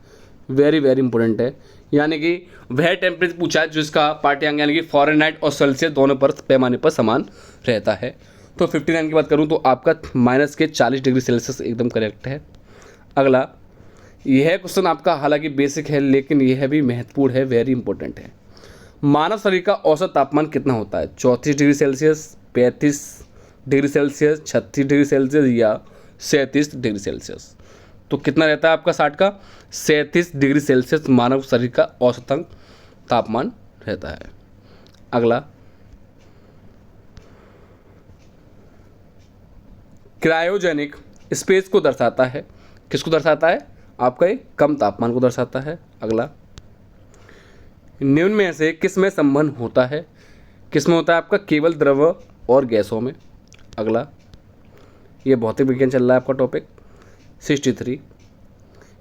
वेरी वेरी इंपॉर्टेंट है, यानी कि वह टेम्परेचर पूछा है जिसका पाठ्यांक यानी कि फ़ारेनहाइट और सेल्सियस दोनों पर पैमाने पर समान रहता है। तो 59 की बात करूं तो आपका माइनस के 40 डिग्री सेल्सियस एकदम करेक्ट है। अगला, यह क्वेश्चन आपका हालांकि बेसिक है लेकिन यह भी महत्वपूर्ण है, वेरी इंपॉर्टेंट है। मानव शरीर का औसत तापमान कितना होता है? 34 degree Celsius, 35 degree Celsius, 36 degree Celsius या 37 डिग्री सेल्सियस? तो कितना रहता है आपका 60 का? 37 डिग्री सेल्सियस मानव शरीर का औसतन तापमान रहता है। अगला, क्रायोजेनिक स्पेस को दर्शाता है, किसको दर्शाता है? आपका एक कम तापमान को दर्शाता है। अगला, निम्न में से किस में संबंध होता है? किस में होता है आपका? केवल द्रव और गैसों में। अगला, ये भौतिक विज्ञान चल रहा है आपका टॉपिक 63,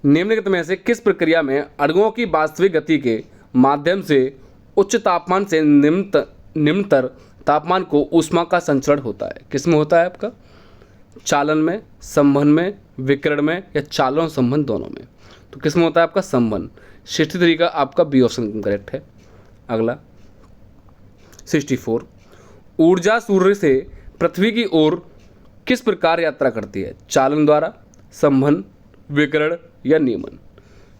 निम्नलिखित में से किस प्रक्रिया में अणुओं की वास्तविक गति के माध्यम से उच्च तापमान से निम्नतर तापमान को ऊष्मा का संचरण होता है? किस में होता है आपका? चालन में, संवहन में, विकिरण में या चालन और संवहन दोनों में? तो किस में होता है आपका? संवहन। 63 का आपका बी ऑप्शन करेक्ट है। अगला, 64, ऊर्जा सूर्य से पृथ्वी की ओर किस प्रकार यात्रा करती है? चालन द्वारा, संवहन, विकिरण या नियमन?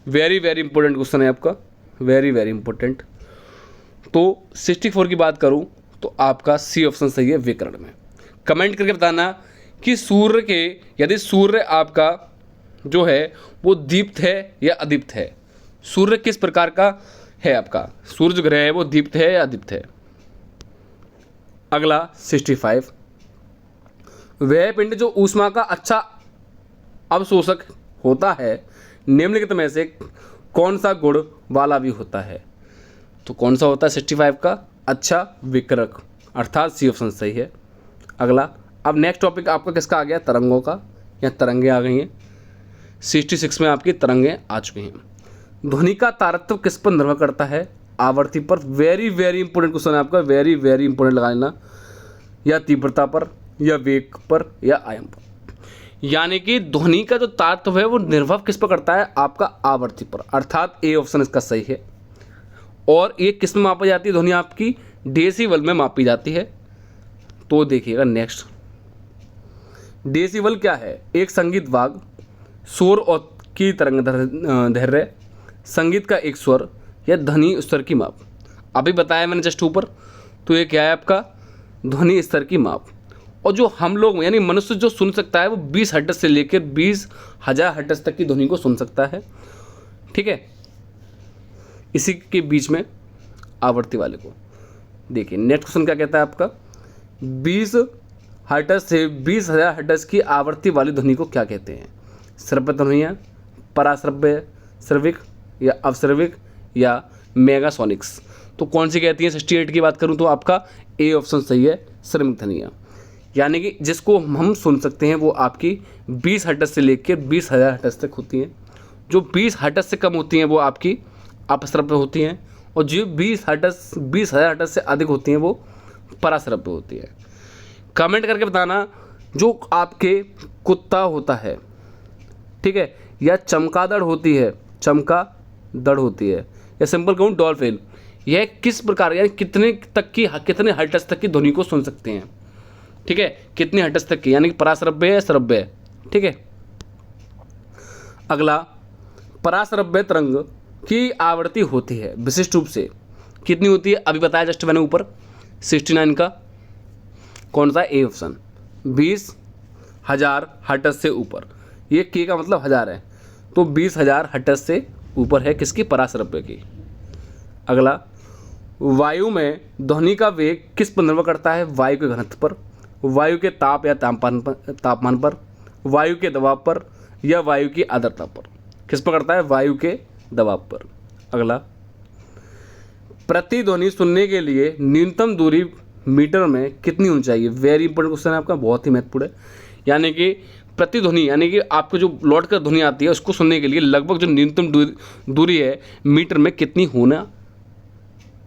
वेरी वेरी इंपॉर्टेंट क्वेश्चन है आपका, वेरी वेरी इंपॉर्टेंट। तो 64 की बात करूं तो आपका सी ऑप्शन सही है, विकिरण में। कमेंट करके बताना कि यदि सूर्य आपका जो है वो दीप्त है या अदीप्त है। सूर्य किस प्रकार का है आपका? सूर्य जो ग्रह है वो दीप्त है या अदीप्त है? अगला 65, वह पिंड जो ऊष्मा का अच्छा अवशोषक होता है निम्नलिखित में से कौन सा गुण वाला भी होता है? तो कौन सा होता है 65 का? अच्छा विकिरक, अर्थात सी ऑप्शन सही है। अगला, अब नेक्स्ट टॉपिक आपका किसका आ गया? तरंगों का, या तरंगे आ गई हैं। 66 में आपकी तरंगें आ चुकी हैं। ध्वनि का तारतम्य किस पर निर्भर करता है? आवर्ती पर, वेरी वेरी इंपॉर्टेंट क्वेश्चन है आपका, वेरी वेरी इंपॉर्टेंट लगा लेना, या तीव्रता पर, या वेग पर, या आयाम पर। यानी कि ध्वनि का जो तात्व है वो निर्भर किस पर करता है, आपका आवर्ती पर, अर्थात ए ऑप्शन इसका सही है। और ये किस में मापी जाती है ध्वनि, आपकी डेसिबल में मापी जाती है। तो देखिएगा नेक्स्ट, डेसिबल क्या है, एक संगीत वाग, शोर और की तरंग दैर्घ्य, संगीत का एक स्वर या ध्वनि स्तर की माप। अभी बताया मैंने जस्ट ऊपर, तो ये क्या है आपका ध्वनि स्तर की माप। और जो हम लोग यानी मनुष्य जो सुन सकता है वो 20 हर्ट्ज से लेकर 20,000 हर्ट्ज तक की ध्वनि को सुन सकता है, ठीक है, इसी के बीच में आवर्ती वाले को। देखिए नेक्स्ट क्वेश्चन क्या कहता है आपका, 20 हर्ट्ज से 20,000 हर्ट्ज की आवर्ती वाली ध्वनि को क्या कहते हैं, श्रव्य ध्वनियाँ, पराश्रव्य, श्रविक या अवश्रविक, या मेगासोनिक्स। तो कौन सी कहती है 68 की बात करूं तो आपका ए ऑप्शन सही है, श्रमिक ध्वनियाँ। यानी कि जिसको हम सुन सकते हैं वो आपकी 20 हर्ट्ज से लेकर 20,000 हर्ट्ज तक होती हैं। जो 20 हर्ट्ज से कम होती हैं वो आपकी अपश्रव्य होती हैं, और जो 20,000 हर्ट्ज से अधिक होती हैं वो पराश्रव्य होती है। कमेंट करके बताना, जो आपके कुत्ता होता है, ठीक है, या चमगादड़ होती है, चमगादड़ होती है, या सिंपल कहूँ डॉल्फिन, यह किस प्रकार यानी कितने हर्ट्ज तक की ध्वनि को सुन सकते हैं, ठीक है, कितने हर्ट्ज तक की, यानी कि पराश्रव्य है श्रव्य है, ठीक है। अगला, पराश्रव्य तरंग की आवृत्ति होती है विशिष्ट रूप से कितनी होती है, अभी बताया जस्ट मैंने ऊपर 69 का कौन सा ए ऑप्शन, 20,000 हर्ट्ज से ऊपर, ये के का मतलब 1000 है, तो 20,000 हर्ट्ज से ऊपर है किसकी, पराश्रव्य की। अगला, वायु में ध्वनि का वेग किस पर निर्भर करता है, वायु के घनत्व पर, वायु के ताप या तापमान पर, वायु के दबाव पर, या वायु की आर्द्रता पर। किस पर करता है, वायु के दबाव पर। अगला, प्रतिध्वनि सुनने के लिए न्यूनतम दूरी मीटर में कितनी होनी चाहिए, वेरी इंपॉर्टेंट क्वेश्चन है आपका, बहुत ही महत्वपूर्ण है। यानी कि प्रतिध्वनि यानी कि आपको जो लौट कर ध्वनि आती है उसको सुनने के लिए लगभग जो न्यूनतम दूरी है मीटर में कितनी होना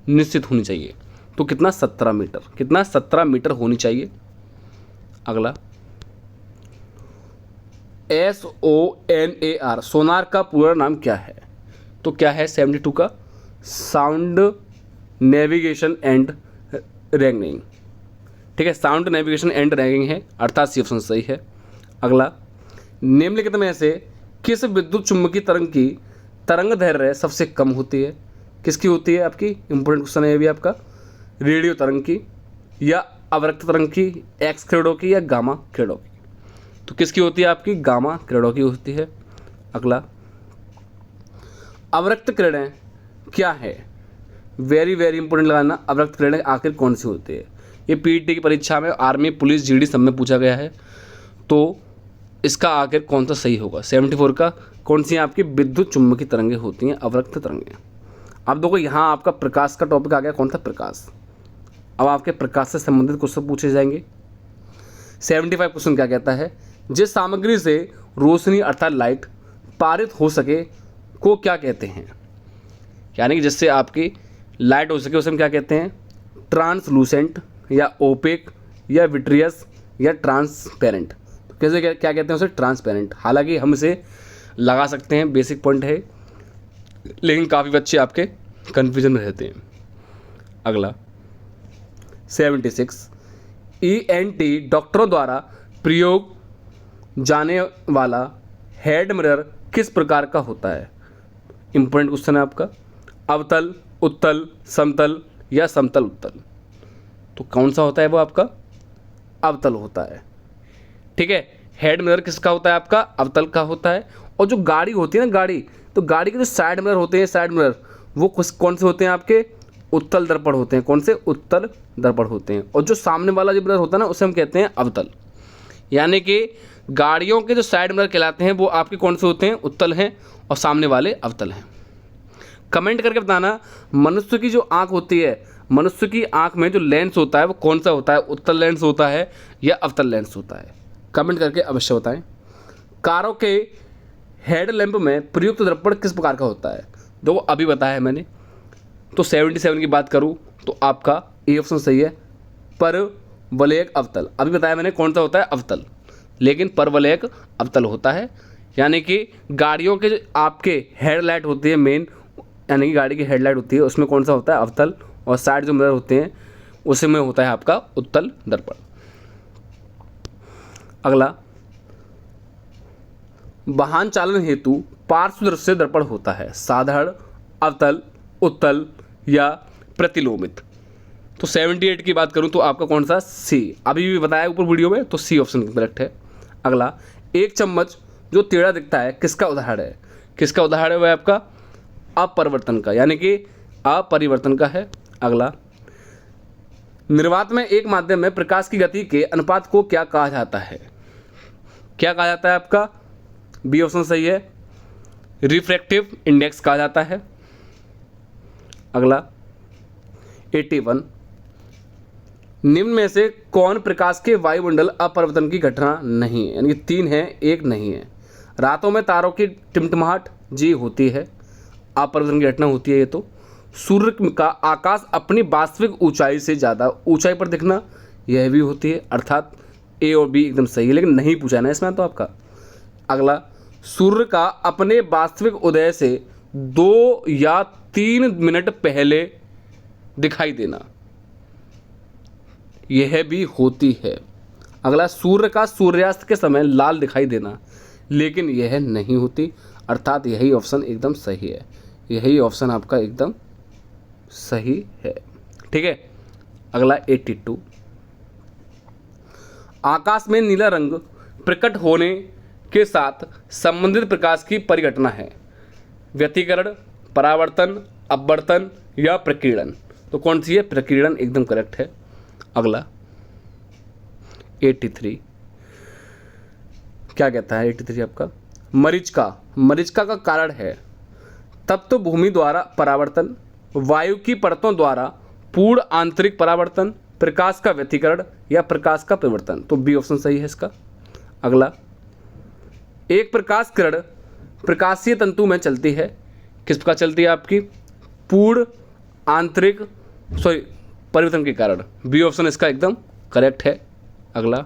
निश्चित होनी चाहिए, तो कितना 17 मीटर, कितना 17 मीटर होनी चाहिए। अगला, SONAR सोनार का पूरा नाम क्या है, तो क्या है 72 का, साउंड नेविगेशन एंड रैंकिंग, ठीक है, साउंड नेविगेशन एंड रैंकिंग है, अर्थात सी ऑप्शन सही है। अगला, निम्नलिखित में से किस विद्युत चुम्बकीय तरंग की तरंग दैर्घ्य सबसे कम होती है, किसकी होती है, आपकी इंपॉर्टेंट क्वेश्चन है ये भी आपका, रेडियो तरंग की, या अवरक्त तरंग की, एक्स किरणों की, या गामा किरणों की। तो किसकी होती है, आपकी गामा किरणों की होती है। अगला, अवरक्त किरणें क्या है, वेरी वेरी इंपॉर्टेंट लगाना, अवरक्त किरणें आखिर कौन सी होती है, ये पीटी की परीक्षा में, आर्मी, पुलिस, जीडी सब में पूछा गया है, तो इसका आखिर कौन सा सही होगा, 74 का कौन सी आपकी विद्युत चुम्बकीय तरंगें होती हैं, अवरक्त तरंगें। अब देखो यहाँ आपका प्रकाश का टॉपिक आ गया, कौन सा प्रकाश, अब आपके प्रकाश से संबंधित क्वेश्चन पूछे जाएंगे। 75 क्वेश्चन क्या कहता है, जिस सामग्री से रोशनी अर्थात लाइट पारित हो सके को क्या कहते हैं, यानी कि जिससे आपकी लाइट हो सके उसे हम क्या कहते हैं, ट्रांसलूसेंट, या ओपेक, या विट्रियस, या ट्रांसपेरेंट। तो कैसे क्या कहते हैं उसे, ट्रांसपेरेंट। हालांकि हम इसे लगा सकते हैं, बेसिक पॉइंट है, लेकिन काफ़ी बच्चे आपके कन्फ्यूजन में रहते हैं। अगला, 76 ENT डॉक्टरों द्वारा प्रयोग जाने वाला हेड मिरर किस प्रकार का होता है, इंपॉर्टेंट क्वेश्चन है आपका, अवतल, उत्तल, समतल, या समतल उत्तल। तो कौन सा होता है वो आपका, अवतल होता है, ठीक है। हेड मिरर किसका होता है, आपका अवतल का होता है। और जो गाड़ी होती है ना गाड़ी, तो गाड़ी के जो साइड मिरर होते हैं, साइड मिरर वो कौन से होते हैं, आपके उत्तल दर्पण होते हैं, कौन से, उत्तल दर्पण होते हैं। और जो सामने वाला जो मिरर होता है ना उसे हम कहते हैं अवतल। यानी कि गाड़ियों के जो साइड मिरर कहलाते हैं वो आपके कौन से होते हैं, उत्तल हैं, और सामने वाले अवतल हैं। कमेंट करके बताना, मनुष्य की जो आँख होती है, मनुष्य की आँख में जो लेंस होता है वो कौन सा होता है, उत्तल लेंस होता है या अवतल लेंस होता है, कमेंट करके अवश्य बताएं। कारों के हेड लैंप में प्रयुक्त दर्पण किस प्रकार का होता है, देखो अभी बताया है मैंने, तो 77 की बात करूँ तो आपका ए ऑप्शन सही है, परवलयक अवतल। अभी बताया मैंने कौन सा होता है, अवतल, लेकिन परवलयक अवतल होता है। यानी कि गाड़ियों के जो आपके हेडलाइट होती है मेन, यानी कि गाड़ी की हेडलाइट होती है उसमें कौन सा होता है, अवतल, और साइड जो मिरर होते हैं उसमें होता है आपका उत्तल दर्पण। अगला, वाहन चालन हेतु पार्श्व दृश्य दर्पण होता है, साधारण, अवतल, उत्तल या प्रतिलोमित। तो 78 की बात करूं तो आपका कौन सा, सी। अभी भी बताया ऊपर वीडियो में, तो सी ऑप्शन करेक्ट है। अगला, एक चम्मच जो टेढ़ा दिखता है किसका उदाहरण है, किसका उदाहरण है, वह आपका अपरिवर्तन का, यानी कि अपरिवर्तन का है। अगला, निर्वात में एक माध्यम में प्रकाश की गति के अनुपात को क्या कहा जाता है, क्या कहा जाता है, आपका बी ऑप्शन सही है, रिफ्रैक्टिव इंडेक्स कहा जाता है। अगला, 81, निम्न में से कौन प्रकाश के वायुमंडल अपरिवर्तन की घटना नहीं है, यानी कि 3 है, 1 नहीं है। रातों में तारों की टिमटिमाहट जी होती है, अपरिवर्तन की घटना होती है ये तो। सूर्य का आकाश अपनी वास्तविक ऊंचाई से ज़्यादा ऊंचाई पर दिखना, यह भी होती है, अर्थात ए और बी एकदम सही है, लेकिन नहीं पूछा ना इसमें तो आपका। अगला, सूर्य का अपने वास्तविक उदय से 2 या 3 मिनट पहले दिखाई देना, यह भी होती है। अगला, सूर्य का सूर्यास्त के समय लाल दिखाई देना, लेकिन यह नहीं होती, अर्थात यही ऑप्शन एकदम सही है, यही ऑप्शन आपका एकदम सही है। ठीक है। अगला 82, आकाश में नीला रंग प्रकट होने के साथ संबंधित प्रकाश की परिघटना है, व्यतिकरण, परावर्तन, अपवर्तन या प्रकीर्णन। तो कौन सी है, प्रकीर्णन एकदम करेक्ट है। अगला 83, क्या कहता है 83 आपका, मरीचिका का कारण है तब तो भूमि द्वारा परावर्तन, वायु की परतों द्वारा पूर्ण आंतरिक परावर्तन, प्रकाश का व्यतिकरण या प्रकाश का परिवर्तन। तो बी ऑप्शन सही है इसका। अगला, एक प्रकाश किरण प्रकाशीय तंतु में चलती है, किस प्रकार चलती है, आपकी पूर्ण आंतरिक परिवर्तन के कारण, बी ऑप्शन इसका एकदम करेक्ट है। अगला,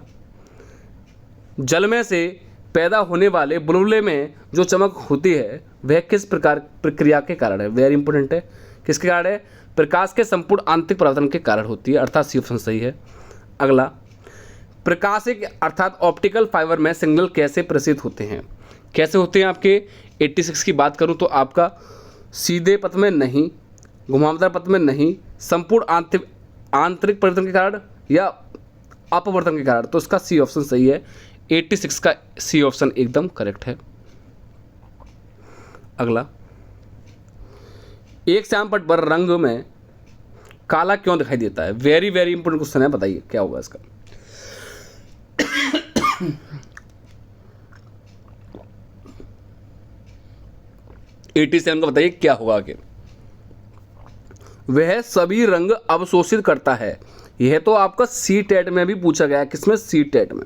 जल में से पैदा होने वाले बुलबुले में जो चमक होती है वह किस प्रकार प्रक्रिया के कारण है, वेरी इंपॉर्टेंट है, किसके कारण है, प्रकाश के संपूर्ण आंतरिक परावर्तन के कारण होती है, अर्थात सी ऑप्शन सही है। अगला, प्रकाशिक अर्थात ऑप्टिकल फाइबर में सिग्नल कैसे प्रेषित होते हैं, कैसे होते हैं आपके 86 की बात करूं तो आपका सीधे पथ में नहीं, घुमावदार पथ में नहीं, संपूर्ण आंतरिक परिवर्तन के कारण या अपवर्तन के कारण। तो इसका सी ऑप्शन सही है, 86 का सी ऑप्शन एकदम करेक्ट है। अगला, एक श्याम पट पर रंग में काला क्यों दिखाई देता है, वेरी वेरी इंपोर्टेंट क्वेश्चन है, बताइए क्या होगा इसका। को बताइए क्या होगा आगे। वह सभी रंग अवशोषित करता है, यह तो आपका सी टेट में भी पूछा गया है, किसमें, सी टेट में,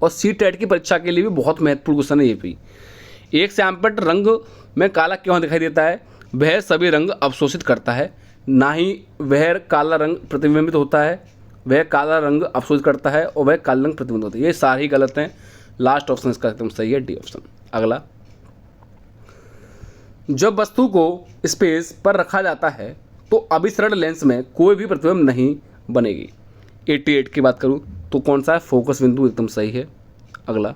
और सी टेट की परीक्षा के लिए भी बहुत महत्वपूर्ण क्वेश्चन है ये भी। एक श्यामपट रंग में काला क्यों दिखाई देता है, वह सभी रंग अवशोषित करता है, ना ही वह काला रंग प्रतिबिंबित होता है, वह काला रंग अवशोषित करता है और वह काला रंग प्रतिबिंबित होता है, ये सारे ही गलत हैं, लास्ट ऑप्शन इसका एकदम सही है, डी ऑप्शन। अगला, जब वस्तु को स्पेस पर रखा जाता है तो अभिसरण लेंस में कोई भी प्रतिबिंब नहीं बनेगी। 88 की बात करूं तो कौन सा है, फोकस बिंदु एकदम सही है। अगला,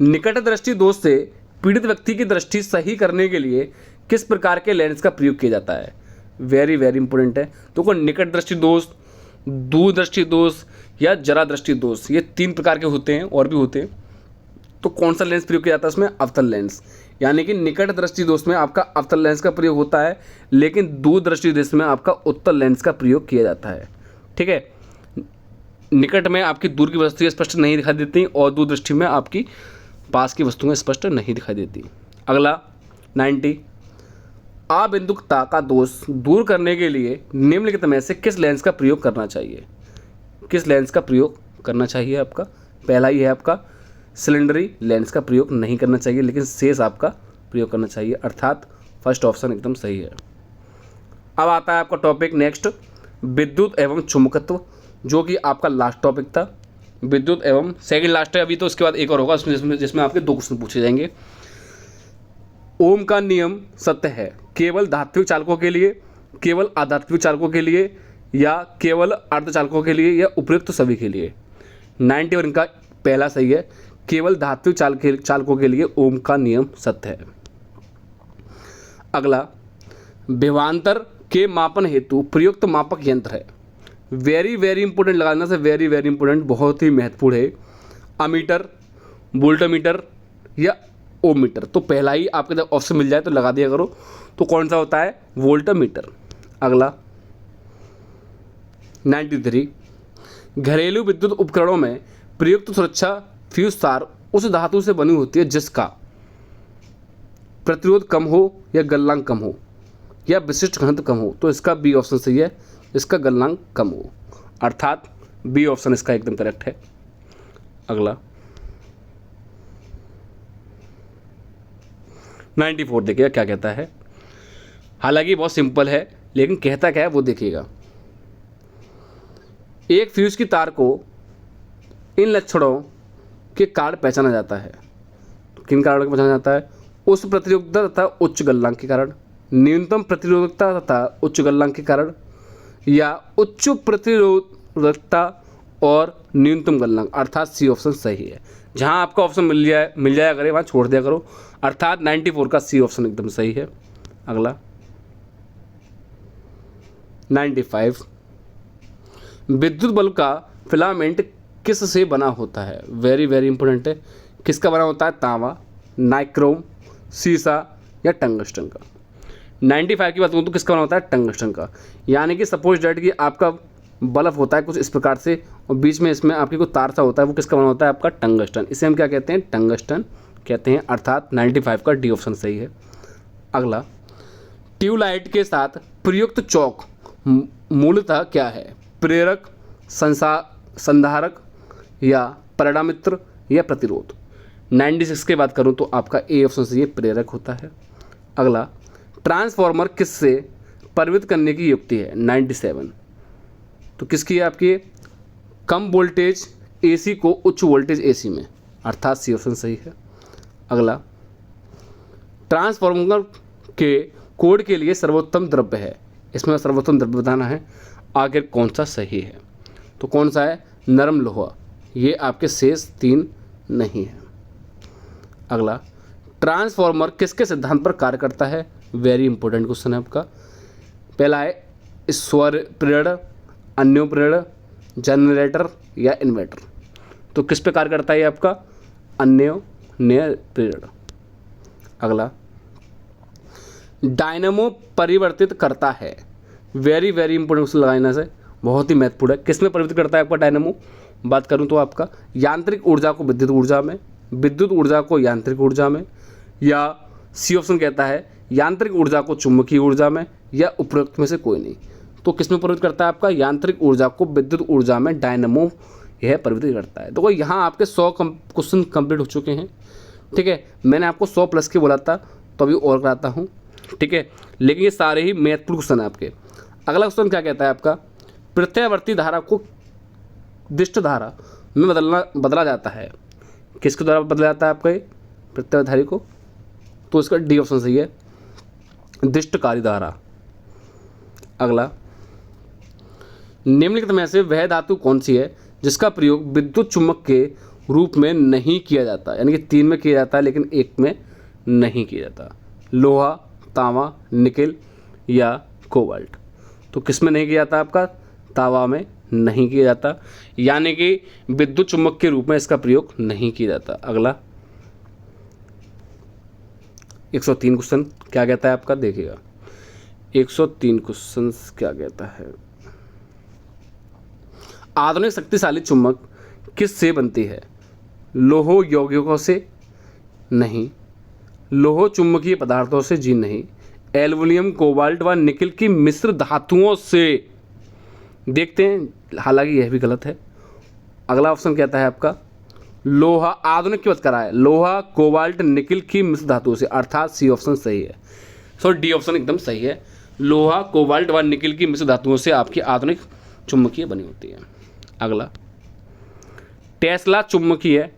निकट दृष्टि दोष से पीड़ित व्यक्ति की दृष्टि सही करने के लिए किस प्रकार के लेंस का प्रयोग किया जाता है, वेरी वेरी इंपॉर्टेंट है। तो कौन, निकट दृष्टि दोष, दूर दृष्टि दोष या जरा दृष्टि दोष, ये 3 प्रकार के होते हैं, और भी होते हैं। तो कौन सा लेंस प्रयोग किया जाता है इसमें, अवतल लेंस, यानी कि निकट दृष्टि दोष में आपका अवतल लेंस का प्रयोग होता है, लेकिन दूर दृष्टि दोष में आपका उत्तल लेंस का प्रयोग किया जाता है। ठीक है, निकट में आपकी दूर की वस्तुएं स्पष्ट नहीं दिखाई देती और दूर दृष्टि में आपकी पास की वस्तुएं स्पष्ट नहीं दिखाई देती। अगला 90, अबिंदुकता का दोष दूर करने के लिए निम्नलिखित में से किस लेंस का प्रयोग करना चाहिए, किस लेंस का प्रयोग करना चाहिए आपका, पहला ही है आपका सिलेंडरी लेंस का प्रयोग नहीं करना चाहिए, लेकिन शेष आपका प्रयोग करना चाहिए, अर्थात फर्स्ट ऑप्शन एकदम सही है। अब आता है आपका टॉपिक नेक्स्ट, विद्युत एवं चुंबकत्व, जो कि आपका लास्ट टॉपिक था। विद्युत एवं सेकंड लास्ट है अभी, तो उसके बाद एक और होगा उसमें जिसमें आपके 2 क्वेश्चन पूछे जाएंगे। ओम का नियम सत्य है केवल धात्विक चालकों के लिए, केवल आधात्विक चालकों के लिए, या केवल अर्धचालकों के लिए, या उपयुक्त सभी के लिए। 90 और इनका पहला सही है, केवल धात्विक चालकों के लिए ओम का नियम सत्य है। अगला, विभवांतर के मापन हेतु प्रयुक्त मापक यंत्र है। वेरी वेरी इंपॉर्टेंट लगाना से, वेरी वेरी इंपॉर्टेंट, बहुत ही महत्वपूर्ण है। अमीटर, वोल्टमीटर या ओम मीटर। तो पहला ही आपके जब ऑप्शन मिल जाए तो लगा दिया करो। तो कौन सा होता है? वोल्टमीटर। अगला 93, घरेलू विद्युत उपकरणों में प्रयुक्त सुरक्षा फ्यूज तार उस धातु से बनी होती है जिसका प्रतिरोध कम हो या गलनांक कम हो या विशिष्ट घनत्व कम हो। तो इसका बी ऑप्शन सही है, इसका गलनांक कम हो, अर्थात बी ऑप्शन इसका एकदम करेक्ट है। अगला 94 देखिएगा क्या कहता है। हालांकि बहुत सिंपल है, लेकिन कहता क्या है वो देखिएगा। एक फ्यूज की तार को इन लक्षणों के कारण पहचाना जाता है। किन कारणों के पहचाना जाता है? उच्च प्रतिरोधकता तथा उच्च गलनांक के कारण, न्यूनतम प्रतिरोधकता तथा उच्च गलनांक के कारण, या उच्च प्रतिरोधकता और न्यूनतम गलनांक, अर्थात सी ऑप्शन सही है। जहां आपका ऑप्शन मिल जाया करे वहां छोड़ दिया करो, अर्थात 94 का सी ऑप्शन एकदम सही है। अगला 95, विद्युत बल्ब का फिलामेंट किस से बना होता है? वेरी वेरी इंपॉर्टेंट है। किसका बना होता है? तांबा, नाइक्रोम, सीसा या टंगस्टन का। 95 की बात करूँ तो किसका बना होता है? टंगस्टन का। यानी कि सपोज डेट कि आपका बल्ब होता है कुछ इस प्रकार से और बीच में इसमें आपकी कोई तार सा होता है, वो किसका बना होता है? आपका टंगस्टन। इसे हम क्या कहते हैं? टंगस्टन कहते हैं, अर्थात 95 का डी ऑप्शन सही है। अगला, ट्यूबलाइट के साथ प्रयुक्त चौक मूलतः क्या है? प्रेरक, संधारक या परिणामित्र या प्रतिरोध। 96 की बात करूं तो आपका ए ऑप्शन से ये प्रेरक होता है। अगला, ट्रांसफॉर्मर किससे परिवर्तित करने की युक्ति है? 97, तो किसकी है आपकी? कम वोल्टेज एसी को उच्च वोल्टेज एसी में, अर्थात सी ऑप्शन सही है। अगला, ट्रांसफॉर्मर के कोड के लिए सर्वोत्तम द्रव्य है। इसमें सर्वोत्तम द्रव्य बताना है, आखिर कौन सा सही है? तो कौन सा है? नरम लोहा। ये आपके शेष 3 नहीं है। अगला, ट्रांसफॉर्मर किसके सिद्धांत पर कार्य करता है? वेरी इंपॉर्टेंट क्वेश्चन है आपका। पहला है स्वर प्रेरण, अन्यो प्रेरण, जनरेटर या इन्वर्टर। तो किस पे कार्य करता है ये आपका? अन्योन्य प्रेरण। अगला, डायनेमो परिवर्तित करता है। वेरी वेरी इंपॉर्टेंट क्वेश्चन लगाने से, बहुत ही महत्वपूर्ण है। किस में परिवर्तित करता है आपका डायनेमो? बात करूं तो आपका यांत्रिक ऊर्जा को विद्युत ऊर्जा में, विद्युत ऊर्जा को यांत्रिक ऊर्जा में, या सी ऑप्शन कहता है यांत्रिक ऊर्जा को चुंबकीय ऊर्जा में, या उपरोक्त में से कोई नहीं। तो किस में परिवर्तित करता है आपका? यांत्रिक ऊर्जा को विद्युत ऊर्जा में डायनेमो यह परिवर्तित करता है। तो यहाँ आपके 100 क्वेश्चन कंप्लीट हो चुके हैं। ठीक है, मैंने आपको 100 प्लस के बोला था, तो अभी और कराता हूँ। ठीक है, लेकिन ये सारे ही महत्वपूर्ण क्वेश्चन है आपके। अगला क्वेश्चन क्या कहता है आपका? प्रत्यावर्ती धारा को दिष्ट धारा में बदला जाता है। किसके द्वारा बदला जाता है आपका ये प्रत्यावर्ती को? तो इसका डी ऑप्शन सही है, दिष्टकारी धारा। अगला, निम्नलिखित में से वह धातु कौन सी है जिसका प्रयोग विद्युत चुम्बक के रूप में नहीं किया जाता? यानी कि 3 में किया जाता है लेकिन 1 में नहीं किया जाता। लोहा, तांबा, निकेल या कोबाल्ट। तो किस में नहीं किया जाता आपका? तांबा में नहीं किया जाता, यानी कि विद्युत चुम्बक के रूप में इसका प्रयोग नहीं किया जाता। अगला 103 क्वेश्चन क्या कहता है आपका? देखिएगा 103 क्वेश्चन क्या कहता है। आधुनिक शक्तिशाली चुम्बक किस से बनती है? लोहो यौगिकों से? नहीं। लोहो चुंबकीय पदार्थों से? जी नहीं। एल्युमिनियम, कोबाल्ट व निकेल की मिश्र धातुओं से? देखते हैं, हालांकि यह भी गलत है। अगला ऑप्शन कहता है आपका लोहा, आधुनिक की बात करा है, लोहा, कोबाल्ट, निकेल की मिश्र धातुओं से, अर्थात सी ऑप्शन सही है। सो डी ऑप्शन एकदम सही है। लोहा, कोबाल्ट व निकिल की मिश्र धातुओं से आपकी आधुनिक चुंबकीय बनी होती है। अगला, टेस्ला चुंबकीय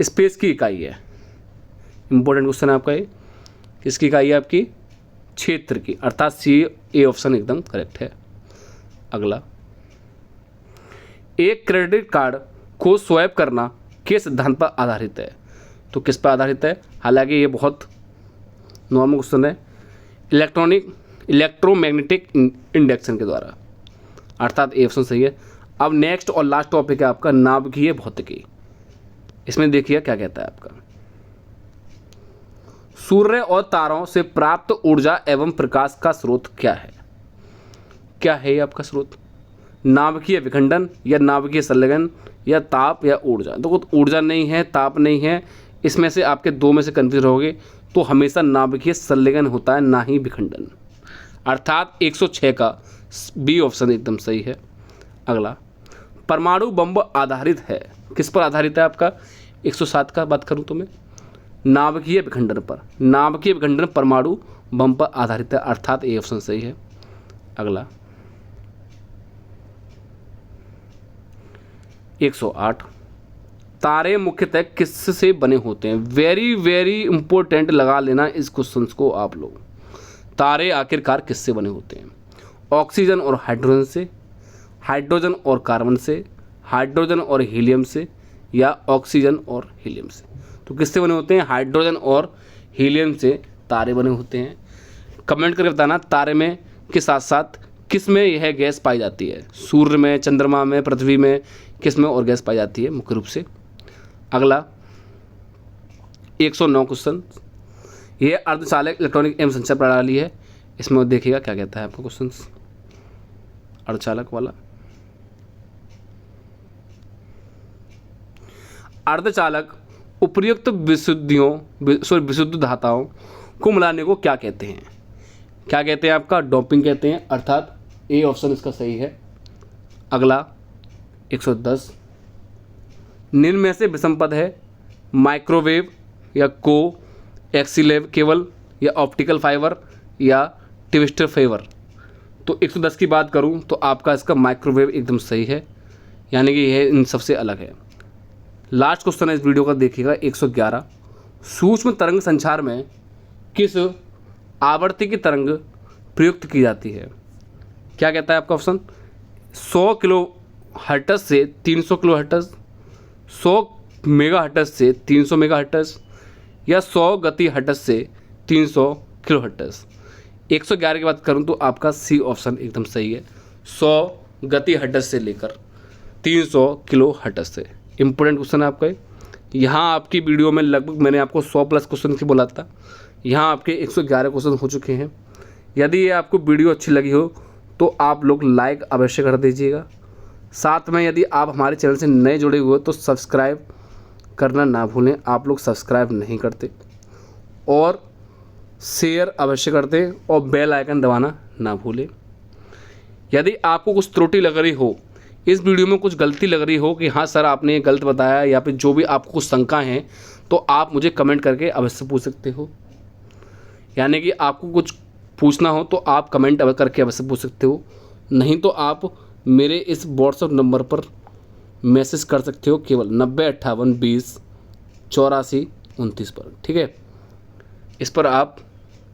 स्पेस की इकाई है। इंपॉर्टेंट क्वेश्चन है आपका ये। किसकी इकाई है आपकी? क्षेत्र की, अर्थात सी ए ऑप्शन एकदम करेक्ट है। अगला, एक क्रेडिट कार्ड को स्वैप करना किस सिद्धांत पर आधारित है? तो किस पर आधारित है? हालांकि ये बहुत नॉर्मल क्वेश्चन है। इलेक्ट्रोमैग्नेटिक इंडक्शन के द्वारा, अर्थात ए ऑप्शन सही है। अब नेक्स्ट और लास्ट टॉपिक है आपका नाभिकीय भौतिकी। इसमें देखिए क्या कहता है आपका, सूर्य और तारों से प्राप्त ऊर्जा एवं प्रकाश का स्रोत क्या है? क्या है ये आपका स्रोत? नाभिकीय विखंडन या नाभिकीय संलग्न या ताप या ऊर्जा? देखो, ऊर्जा नहीं है, ताप नहीं है, इसमें से आपके दो में से कंफ्यूज रहोगे तो हमेशा नाभिकीय संलग्न होता है, ना ही विखंडन, अर्थात 106 का बी ऑप्शन एकदम सही है। अगला, परमाणु बम आधारित है, किस पर आधारित है आपका? 107 का बात करूं तो मैं नाभिकीय विखंडन पर। नाभिकीय विखंडन परमाणु बम पर आधारित है, अर्थात ए ऑप्शन सही है। अगला, 108, तारे मुख्यतः किससे बने होते हैं? वेरी वेरी इंपॉर्टेंट, लगा लेना इस क्वेश्चन को आप लोग। तारे आखिरकार किससे बने होते हैं? ऑक्सीजन और हाइड्रोजन से, हाइड्रोजन और कार्बन से, हाइड्रोजन और हीलियम से, या ऑक्सीजन और हीलियम से? तो किससे बने होते हैं? हाइड्रोजन और हीलियम से तारे बने होते हैं। कमेंट करके बताना तारे में के साथ साथ किस में यह गैस पाई जाती है? सूर्य में, चंद्रमा में, पृथ्वी में, किस में और गैस पाई जाती है मुख्य रूप से? अगला, 109 क्वेश्चन, ये अर्धचालक इलेक्ट्रॉनिक एवं संचार प्रणाली है। इसमें देखिएगा क्या कहता है आपका क्वेश्चन अर्धचालक वाला। अर्धचालक उपर्युक्त विशुद्ध धाताओं को मिलाने को क्या कहते हैं? क्या कहते हैं आपका? डोपिंग कहते हैं, अर्थात ए ऑप्शन इसका सही है। अगला, 110, निम्न में से विषम पद है? माइक्रोवेव या को एक्सिलेव केबल या ऑप्टिकल फाइबर या ट्विस्टर फाइबर? तो 110 की बात करूं तो आपका इसका माइक्रोवेव एकदम सही है, यानी कि यह इन सबसे अलग है। लास्ट क्वेश्चन है इस वीडियो का, देखिएगा 111, सूक्ष्म तरंग संचार में किस आवृत्ति की तरंग प्रयुक्त की जाती है? क्या कहता है आपका ऑप्शन? 100 किलो हर्ट्ज से 300 किलो हर्ट्ज, 100 मेगा हर्ट्ज से 300 मेगा हर्ट्ज, या 100 गति हर्ट्ज से 300 किलो हर्ट्ज? 111 की बात करूं तो आपका सी ऑप्शन एकदम सही है, 100 गति हर्ट्ज से लेकर 300 किलो हर्ट्ज से। इंपॉर्टेंट क्वेश्चन है आपका। यहाँ आपकी वीडियो में लगभग मैंने आपको 100 प्लस क्वेश्चन की बोला था, यहाँ आपके 111 क्वेश्चन हो चुके हैं। यदि ये आपको वीडियो अच्छी लगी हो तो आप लोग लाइक अवश्य कर दीजिएगा। साथ में यदि आप हमारे चैनल से नए जुड़े हुए हो तो सब्सक्राइब करना ना भूलें, आप लोग सब्सक्राइब नहीं करते, और शेयर अवश्य कर दें और बेल आइकन दबाना ना भूलें। यदि आपको कुछ त्रुटि लग रही हो, इस वीडियो में कुछ गलती लग रही हो कि हाँ सर आपने ये गलत बताया, या फिर जो भी आपको कुछ शंका है, तो आप मुझे कमेंट करके अवश्य पूछ सकते हो। यानी कि आपको कुछ पूछना हो तो आप कमेंट करके अवश्य पूछ सकते हो, नहीं तो आप मेरे इस व्हाट्सएप नंबर पर मैसेज कर सकते हो, केवल 9058208429 पर, ठीक है। इस पर आप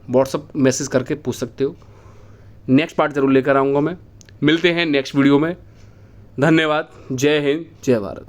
व्हाट्सएप मैसेज करके पूछ सकते हो। नेक्स्ट पार्ट ज़रूर लेकर आऊँगा मैं। मिलते हैं नेक्स्ट वीडियो में। धन्यवाद। जय हिंद, जय भारत।